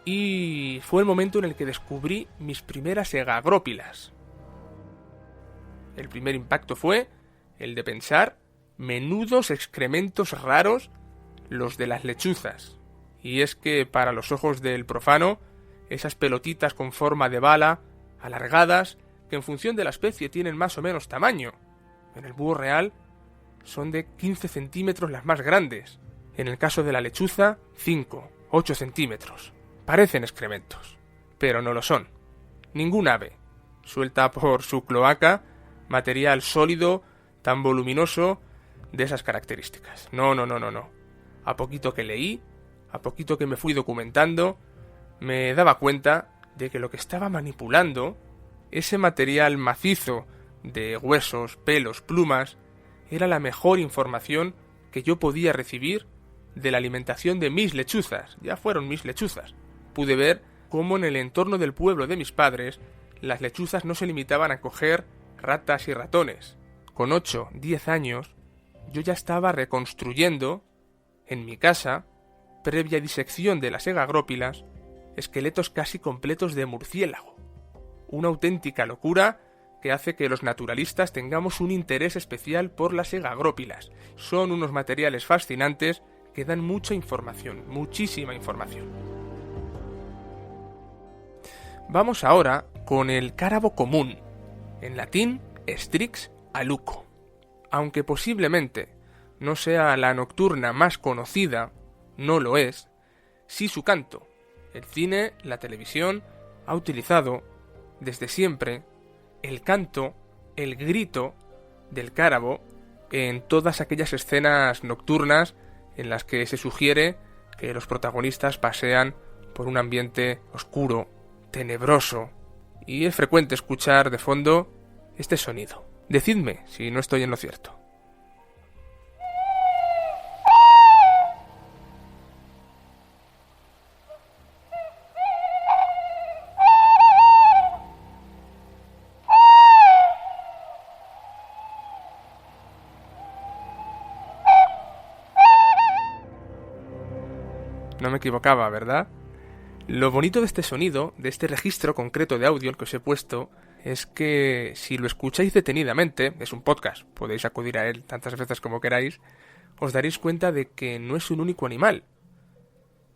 y fue el momento en el que descubrí mis primeras egagrópilas. El primer impacto fue el de pensar: menudos excrementos raros los de las lechuzas. Y es que para los ojos del profano, esas pelotitas con forma de bala, alargadas, que en función de la especie tienen más o menos tamaño. En el búho real son de 15 centímetros las más grandes. En el caso de la lechuza, 5, 8 centímetros. Parecen excrementos, pero no lo son. Ningún ave suelta por su cloaca material sólido tan voluminoso de esas características. No. A poquito que leí, a poquito que me fui documentando, me daba cuenta de que lo que estaba manipulando, ese material macizo de huesos, pelos, plumas, era la mejor información que yo podía recibir de la alimentación de mis lechuzas. Ya fueron mis lechuzas. Pude ver cómo en el entorno del pueblo de mis padres las lechuzas no se limitaban a coger ratas y ratones. Con 8, 10 años, yo ya estaba reconstruyendo, en mi casa, previa disección de las egagrópilas, esqueletos casi completos de murciélago. Una auténtica locura que hace que los naturalistas tengamos un interés especial por las egagrópilas. Son unos materiales fascinantes que dan mucha información, muchísima información. Vamos ahora con el cárabo común, en latín Strix aluco. Aunque posiblemente no sea la nocturna más conocida, no lo es, sí su canto. El cine, la televisión, ha utilizado desde siempre el canto, el grito del cárabo en todas aquellas escenas nocturnas en las que se sugiere que los protagonistas pasean por un ambiente oscuro, tenebroso, y es frecuente escuchar de fondo este sonido. Decidme si no estoy en lo cierto. No me equivocaba, ¿verdad? Lo bonito de este sonido, de este registro concreto de audio que os he puesto, es que si lo escucháis detenidamente, es un podcast, podéis acudir a él tantas veces como queráis, os daréis cuenta de que no es un único animal.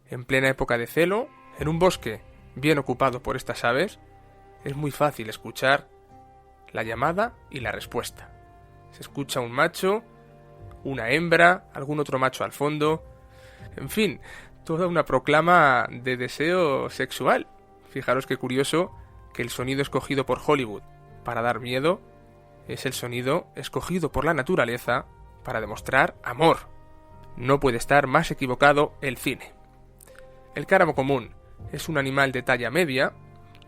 En plena época de celo, en un bosque bien ocupado por estas aves, es muy fácil escuchar la llamada y la respuesta. Se escucha un macho, una hembra, algún otro macho al fondo, en fin, toda una proclama de deseo sexual. Fijaros qué curioso que el sonido escogido por Hollywood para dar miedo es el sonido escogido por la naturaleza para demostrar amor. No puede estar más equivocado el cine. El cárabo común es un animal de talla media,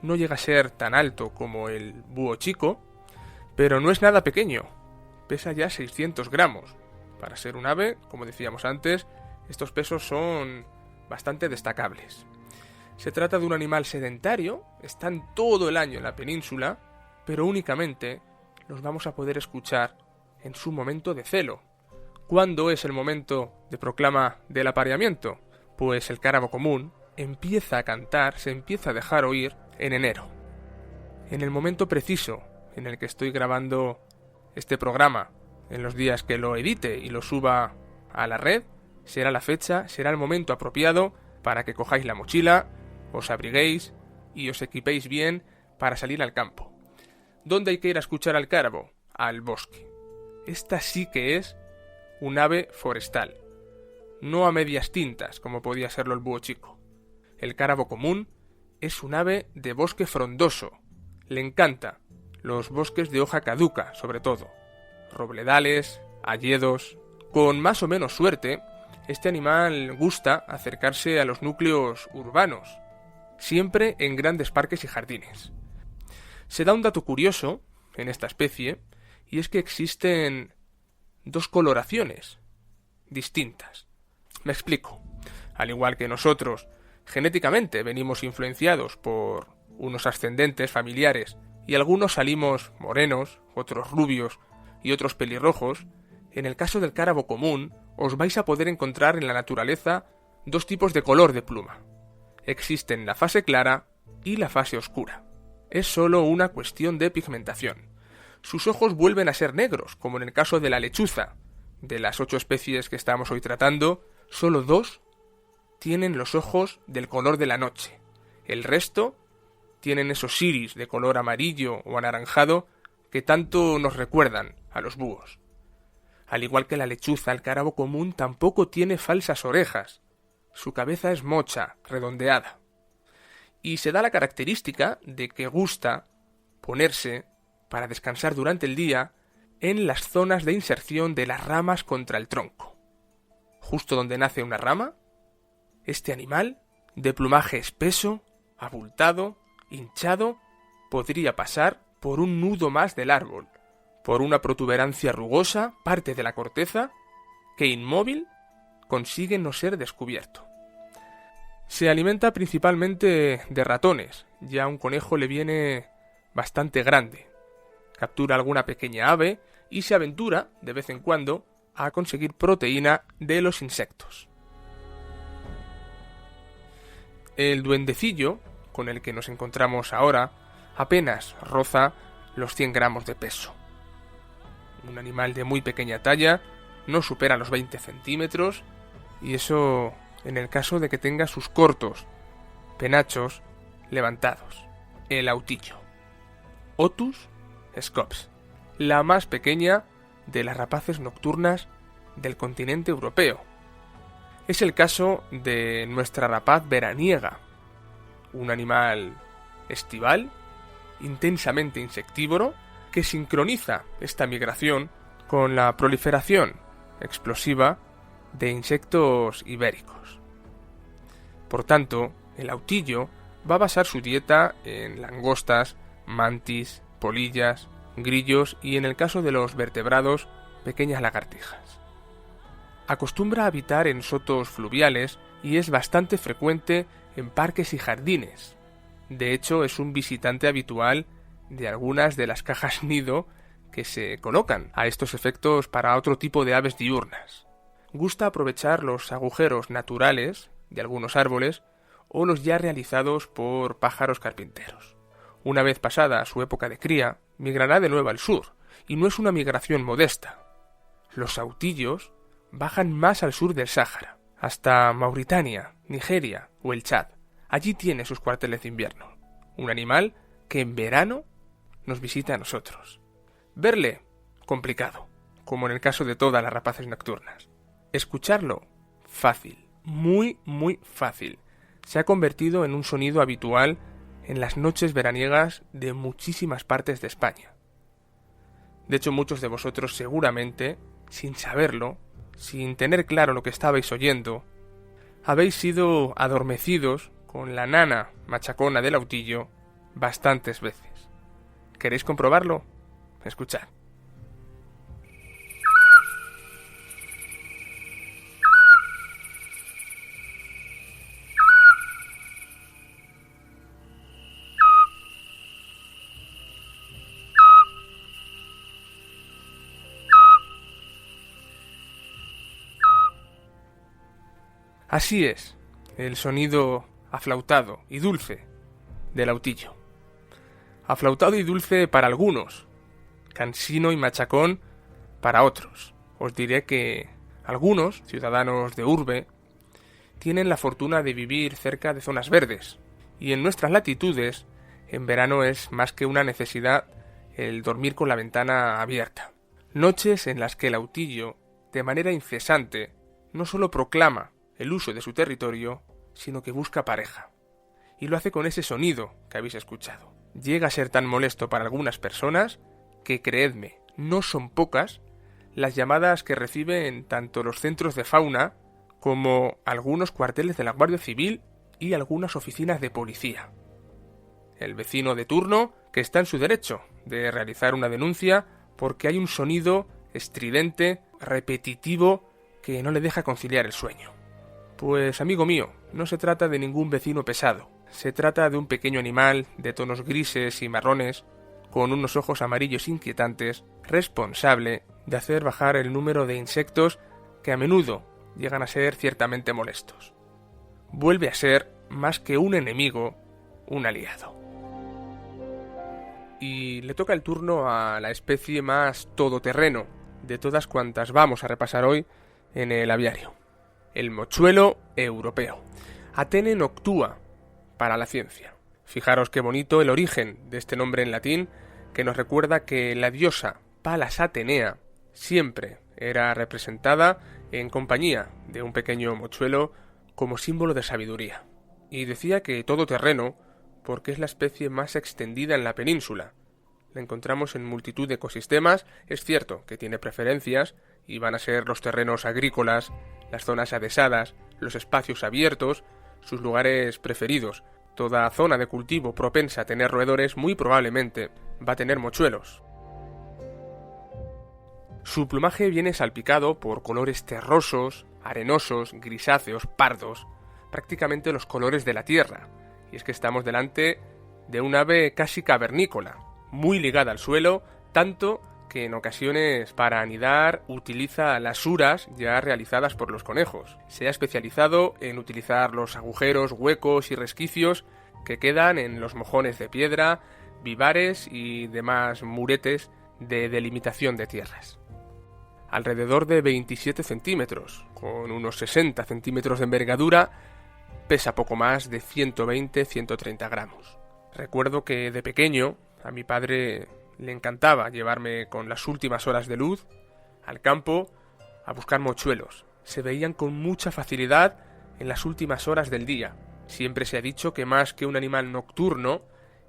no llega a ser tan alto como el búho chico, pero no es nada pequeño, pesa ya 600 gramos. Para ser un ave, como decíamos antes, estos pesos son bastante destacables. Se trata de un animal sedentario, están todo el año en la península, pero únicamente los vamos a poder escuchar en su momento de celo. ¿Cuándo es el momento de proclama del apareamiento? Pues el cárabo común empieza a cantar, se empieza a dejar oír en enero. En el momento preciso en el que estoy grabando este programa, en los días que lo edite y lo suba a la red, será la fecha, será el momento apropiado para que cojáis la mochila, os abriguéis y os equipéis bien para salir al campo. ¿Dónde hay que ir a escuchar al cárabo? Al bosque. Esta sí que es un ave forestal. no a medias tintas como podía serlo el búho chico. El cárabo común es un ave de bosque frondoso. Le encanta los bosques de hoja caduca, sobre todo, robledales, hayedos. Con más o menos suerte, este animal gusta acercarse a los núcleos urbanos, siempre en grandes parques y jardines. Se da un dato curioso en esta especie, y es que existen dos coloraciones distintas. Me explico. Al igual que nosotros, genéticamente venimos influenciados por unos ascendentes familiares y algunos salimos morenos, otros rubios y otros pelirrojos, en el caso del cárabo común os vais a poder encontrar en la naturaleza dos tipos de color de pluma. Existen la fase clara y la fase oscura. Es solo una cuestión de pigmentación. Sus ojos vuelven a ser negros, como en el caso de la lechuza. De las 8 especies que estamos hoy tratando, solo 2 tienen los ojos del color de la noche. El resto tienen esos iris de color amarillo o anaranjado que tanto nos recuerdan a los búhos. Al igual que la lechuza, el cárabo común tampoco tiene falsas orejas. Su cabeza es mocha, redondeada. Y se da la característica de que gusta ponerse, para descansar durante el día, en las zonas de inserción de las ramas contra el tronco. Justo donde nace una rama, este animal, de plumaje espeso, abultado, hinchado, podría pasar por un nudo más del árbol, por una protuberancia rugosa, parte de la corteza, que inmóvil consigue no ser descubierto. Se alimenta principalmente de ratones, ya un conejo le viene bastante grande. Captura alguna pequeña ave y se aventura, de vez en cuando, a conseguir proteína de los insectos. El duendecillo, con el que nos encontramos ahora, apenas roza los 100 gramos de peso. Un animal de muy pequeña talla, no supera los 20 centímetros, y eso en el caso de que tenga sus cortos penachos levantados. El autillo. Otus scops, la más pequeña de las rapaces nocturnas del continente europeo. Es el caso de nuestra rapaz veraniega, un animal estival, intensamente insectívoro, que sincroniza esta migración con la proliferación explosiva de insectos ibéricos. Por tanto, el autillo va a basar su dieta en langostas, mantis, polillas, grillos y, en el caso de los vertebrados, pequeñas lagartijas. Acostumbra a habitar en sotos fluviales y es bastante frecuente en parques y jardines. De hecho, es un visitante habitual de algunas de las cajas nido que se colocan a estos efectos para otro tipo de aves diurnas. Gusta aprovechar los agujeros naturales de algunos árboles o los ya realizados por pájaros carpinteros. Una vez pasada su época de cría, migrará de nuevo al sur, y no es una migración modesta. Los autillos bajan más al sur del Sáhara, hasta Mauritania, Nigeria o el Chad. Allí tiene sus cuarteles de invierno. Un animal que en verano nos visita a nosotros. Verle, complicado, como en el caso de todas las rapaces nocturnas. Escucharlo, fácil, muy fácil. Se ha convertido en un sonido habitual en las noches veraniegas de muchísimas partes de España. De hecho, muchos de vosotros seguramente, sin saberlo, sin tener claro lo que estabais oyendo, habéis sido adormecidos con la nana machacona del autillo bastantes veces. ¿Queréis comprobarlo? Escuchad. Así es, el sonido aflautado y dulce del autillo. Aflautado y dulce para algunos, cansino y machacón para otros. Os diré que algunos ciudadanos de urbe tienen la fortuna de vivir cerca de zonas verdes, y en nuestras latitudes, en verano es más que una necesidad el dormir con la ventana abierta. Noches en las que el autillo, de manera incesante, no solo proclama el uso de su territorio, sino que busca pareja. Y lo hace con ese sonido que habéis escuchado. Llega a ser tan molesto para algunas personas que, creedme, no son pocas las llamadas que reciben tanto los centros de fauna como algunos cuarteles de la Guardia Civil y algunas oficinas de policía. El vecino de turno que está en su derecho de realizar una denuncia porque hay un sonido estridente, repetitivo, que no le deja conciliar el sueño. Pues, amigo mío, no se trata de ningún vecino pesado. Se trata de un pequeño animal de tonos grises y marrones, con unos ojos amarillos inquietantes, responsable de hacer bajar el número de insectos que a menudo llegan a ser ciertamente molestos. Vuelve a ser, más que un enemigo, un aliado. Y le toca el turno a la especie más todoterreno de todas cuantas vamos a repasar hoy en el aviario. El mochuelo europeo. Atene noctua para la ciencia. Fijaros qué bonito el origen de este nombre en latín, que nos recuerda que la diosa Palas Atenea siempre era representada en compañía de un pequeño mochuelo como símbolo de sabiduría. Y decía que todoterreno porque es la especie más extendida en la península. La encontramos en multitud de ecosistemas. Es cierto que tiene preferencias y van a ser los terrenos agrícolas, las zonas adesadas, los espacios abiertos, sus lugares preferidos. Toda zona de cultivo propensa a tener roedores muy probablemente va a tener mochuelos. Su plumaje viene salpicado por colores terrosos, arenosos, grisáceos, pardos, prácticamente los colores de la tierra. Y es que estamos delante de un ave casi cavernícola, muy ligada al suelo, tanto que en ocasiones para anidar utiliza las uras ya realizadas por los conejos. Se ha especializado en utilizar los agujeros, huecos y resquicios que quedan en los mojones de piedra, vivares y demás muretes de delimitación de tierras. Alrededor de 27 centímetros, con unos 60 centímetros de envergadura, pesa poco más de 120-130 gramos. Recuerdo que de pequeño a mi padre le encantaba llevarme con las últimas horas de luz al campo a buscar mochuelos. Se veían con mucha facilidad en las últimas horas del día. Siempre se ha dicho que más que un animal nocturno,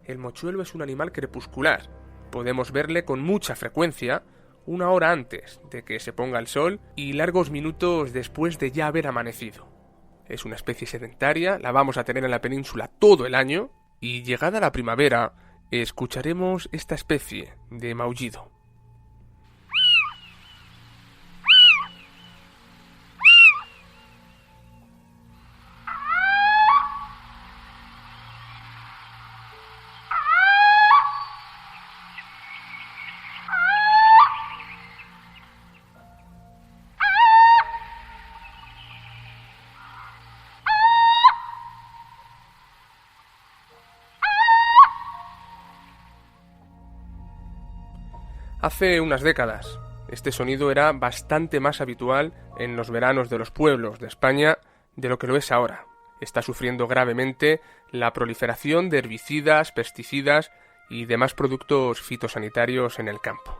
el mochuelo es un animal crepuscular. Podemos verle con mucha frecuencia una hora antes de que se ponga el sol y largos minutos después de ya haber amanecido. Es una especie sedentaria, la vamos a tener en la península todo el año y llegada la primavera escucharemos esta especie de maullido. Hace unas décadas, este sonido era bastante más habitual en los veranos de los pueblos de España de lo que lo es ahora. Está sufriendo gravemente la proliferación de herbicidas, pesticidas y demás productos fitosanitarios en el campo.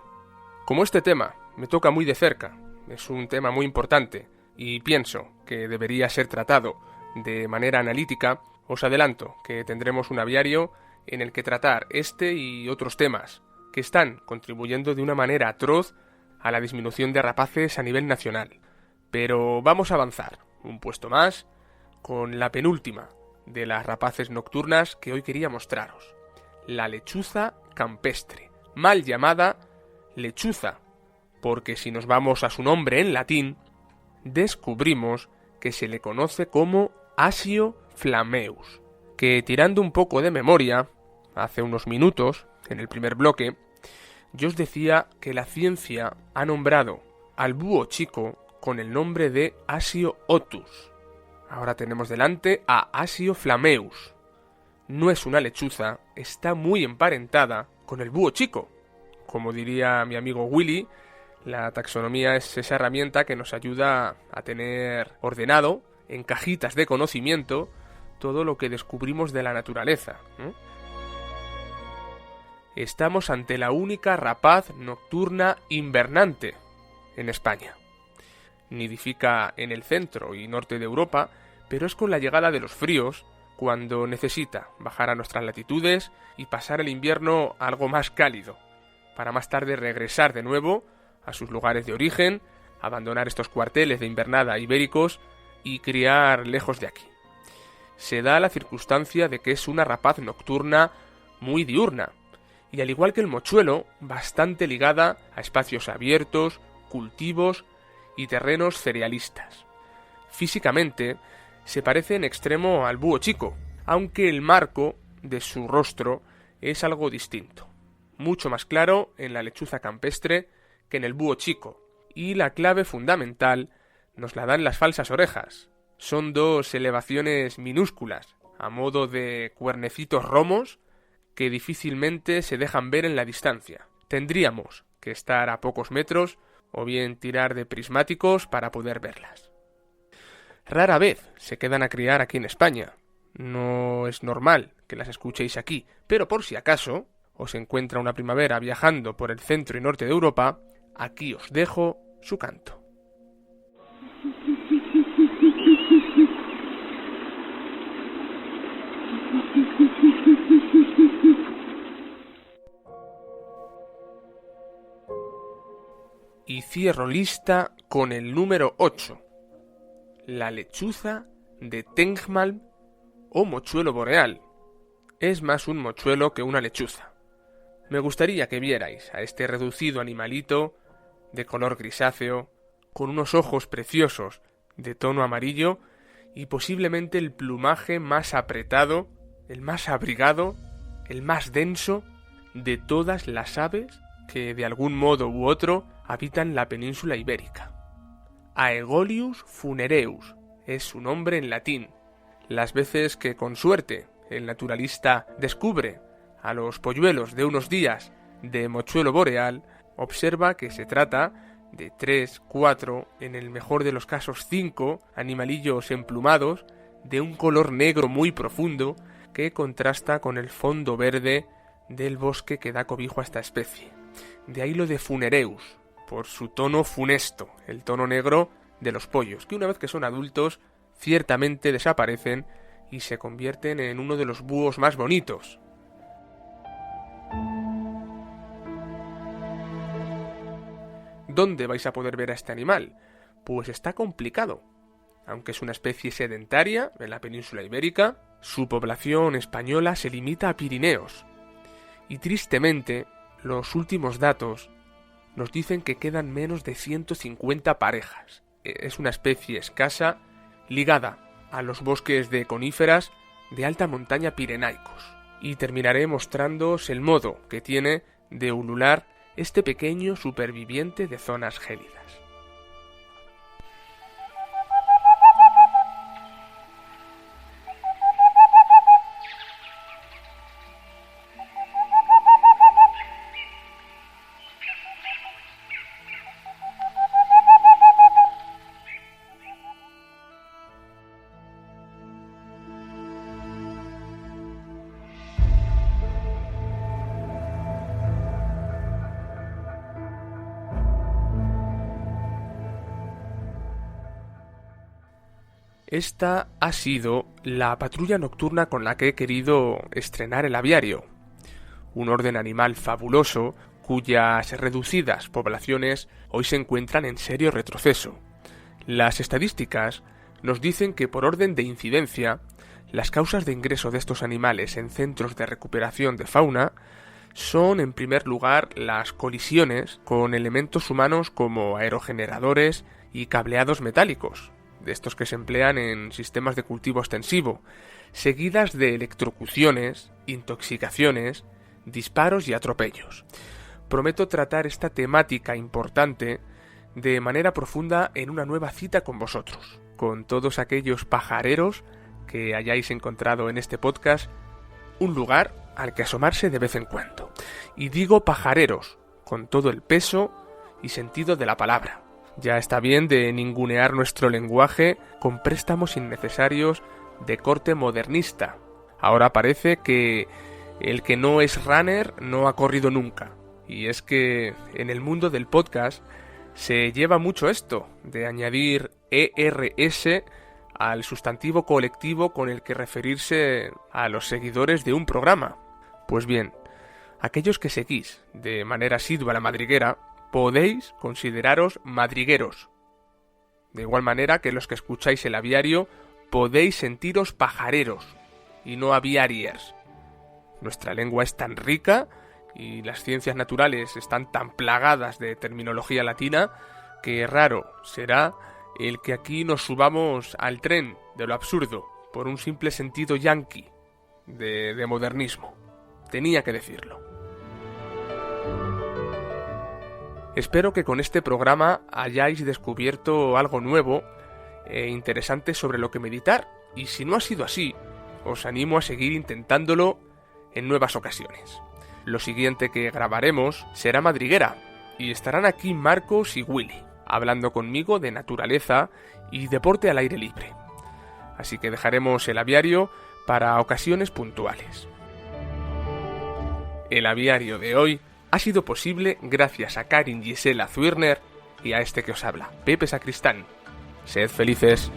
Como este tema me toca muy de cerca, es un tema muy importante y pienso que debería ser tratado de manera analítica, os adelanto que tendremos un aviario en el que tratar este y otros temas que están contribuyendo de una manera atroz a la disminución de rapaces a nivel nacional. Pero vamos a avanzar un puesto más con la penúltima de las rapaces nocturnas que hoy quería mostraros. La lechuza campestre, mal llamada lechuza, porque si nos vamos a su nombre en latín, descubrimos que se le conoce como Asio flammeus, que tirando un poco de memoria, hace unos minutos, en el primer bloque, yo os decía que la ciencia ha nombrado al búho chico con el nombre de Asio otus. Ahora tenemos delante a Asio flammeus. No es una lechuza, está muy emparentada con el búho chico. Como diría mi amigo Willy, la taxonomía es esa herramienta que nos ayuda a tener ordenado, en cajitas de conocimiento, todo lo que descubrimos de la naturaleza, ¿no? Estamos ante la única rapaz nocturna invernante en España. nidifica en el centro y norte de Europa, pero es con la llegada de los fríos cuando necesita bajar a nuestras latitudes y pasar el invierno algo más cálido, para más tarde regresar de nuevo a sus lugares de origen, abandonar estos cuarteles de invernada ibéricos y criar lejos de aquí. Se da la circunstancia de que es una rapaz nocturna muy diurna, y al igual que el mochuelo, bastante ligada a espacios abiertos, cultivos y terrenos cerealistas. Físicamente, se parece en extremo al búho chico, aunque el marco de su rostro es algo distinto, mucho más claro en la lechuza campestre que en el búho chico, y la clave fundamental nos la dan las falsas orejas. Son dos elevaciones minúsculas, a modo de cuernecitos romos, que difícilmente se dejan ver en la distancia. Tendríamos que estar a pocos metros o bien tirar de prismáticos para poder verlas. Rara vez se quedan a criar aquí en España. No es normal que las escuchéis aquí, pero por si acaso os encuentra una primavera viajando por el centro y norte de Europa, aquí os dejo su canto. Y cierro lista con el número 8, la lechuza de Tengmalm o mochuelo boreal. Es más un mochuelo que una lechuza. Me gustaría que vierais a este reducido animalito de color grisáceo, con unos ojos preciosos de tono amarillo y posiblemente el plumaje más apretado, el más abrigado, el más denso de todas las aves que de algún modo u otro habitan la península ibérica. Aegolius funereus es su nombre en latín. Las veces que con suerte el naturalista descubre a los polluelos de unos días de mochuelo boreal, observa que se trata de 3, 4, en el mejor de los casos 5 animalillos emplumados de un color negro muy profundo que contrasta con el fondo verde del bosque que da cobijo a esta especie. De ahí lo de funereus, por su tono funesto, el tono negro de los pollos, que una vez que son adultos ciertamente desaparecen y se convierten en uno de los búhos más bonitos. ¿Dónde vais a poder ver a este animal? Pues está complicado. Aunque es una especie sedentaria en la península ibérica, su población española se limita a Pirineos. Y tristemente, los últimos datos nos dicen que quedan menos de 150 parejas. Es una especie escasa, ligada a los bosques de coníferas de alta montaña pirenaicos. Y terminaré mostrándoos el modo que tiene de ulular este pequeño superviviente de zonas gélidas. Esta ha sido la patrulla nocturna con la que he querido estrenar el aviario. Un orden animal fabuloso cuyas reducidas poblaciones hoy se encuentran en serio retroceso. Las estadísticas nos dicen que por orden de incidencia, las causas de ingreso de estos animales en centros de recuperación de fauna son en primer lugar las colisiones con elementos humanos como aerogeneradores y cableados metálicos, de estos que se emplean en sistemas de cultivo extensivo, seguidas de electrocuciones, intoxicaciones, disparos y atropellos. Prometo tratar esta temática importante de manera profunda en una nueva cita con vosotros, con todos aquellos pajareros que hayáis encontrado en este podcast un lugar al que asomarse de vez en cuando. Y digo pajareros, con todo el peso y sentido de la palabra. Ya está bien de ningunear nuestro lenguaje con préstamos innecesarios de corte modernista. Ahora parece que el que no es runner no ha corrido nunca. Y es que en el mundo del podcast Se lleva mucho esto de añadir ERS al sustantivo colectivo con el que referirse a los seguidores de un programa. Pues bien, aquellos que seguís de manera asidua la madriguera, podéis consideraros madrigueros. De igual manera que los que escucháis el aviario, podéis sentiros pajareros y no aviariers. Nuestra lengua es tan rica y las ciencias naturales están tan plagadas de terminología latina que raro será el que aquí nos subamos al tren de lo absurdo por un simple sentido yanqui de modernismo. Tenía que decirlo. Espero que con este programa hayáis descubierto algo nuevo e interesante sobre lo que meditar, y si no ha sido así, os animo a seguir intentándolo en nuevas ocasiones. Lo siguiente que grabaremos será madriguera, y estarán aquí Marcos y Willy, hablando conmigo de naturaleza y deporte al aire libre. Así que dejaremos el aviario para ocasiones puntuales. El aviario de hoy ha sido posible gracias a Karin Gisela Zwirner y a este que os habla, Pepe Sacristán. Sed felices.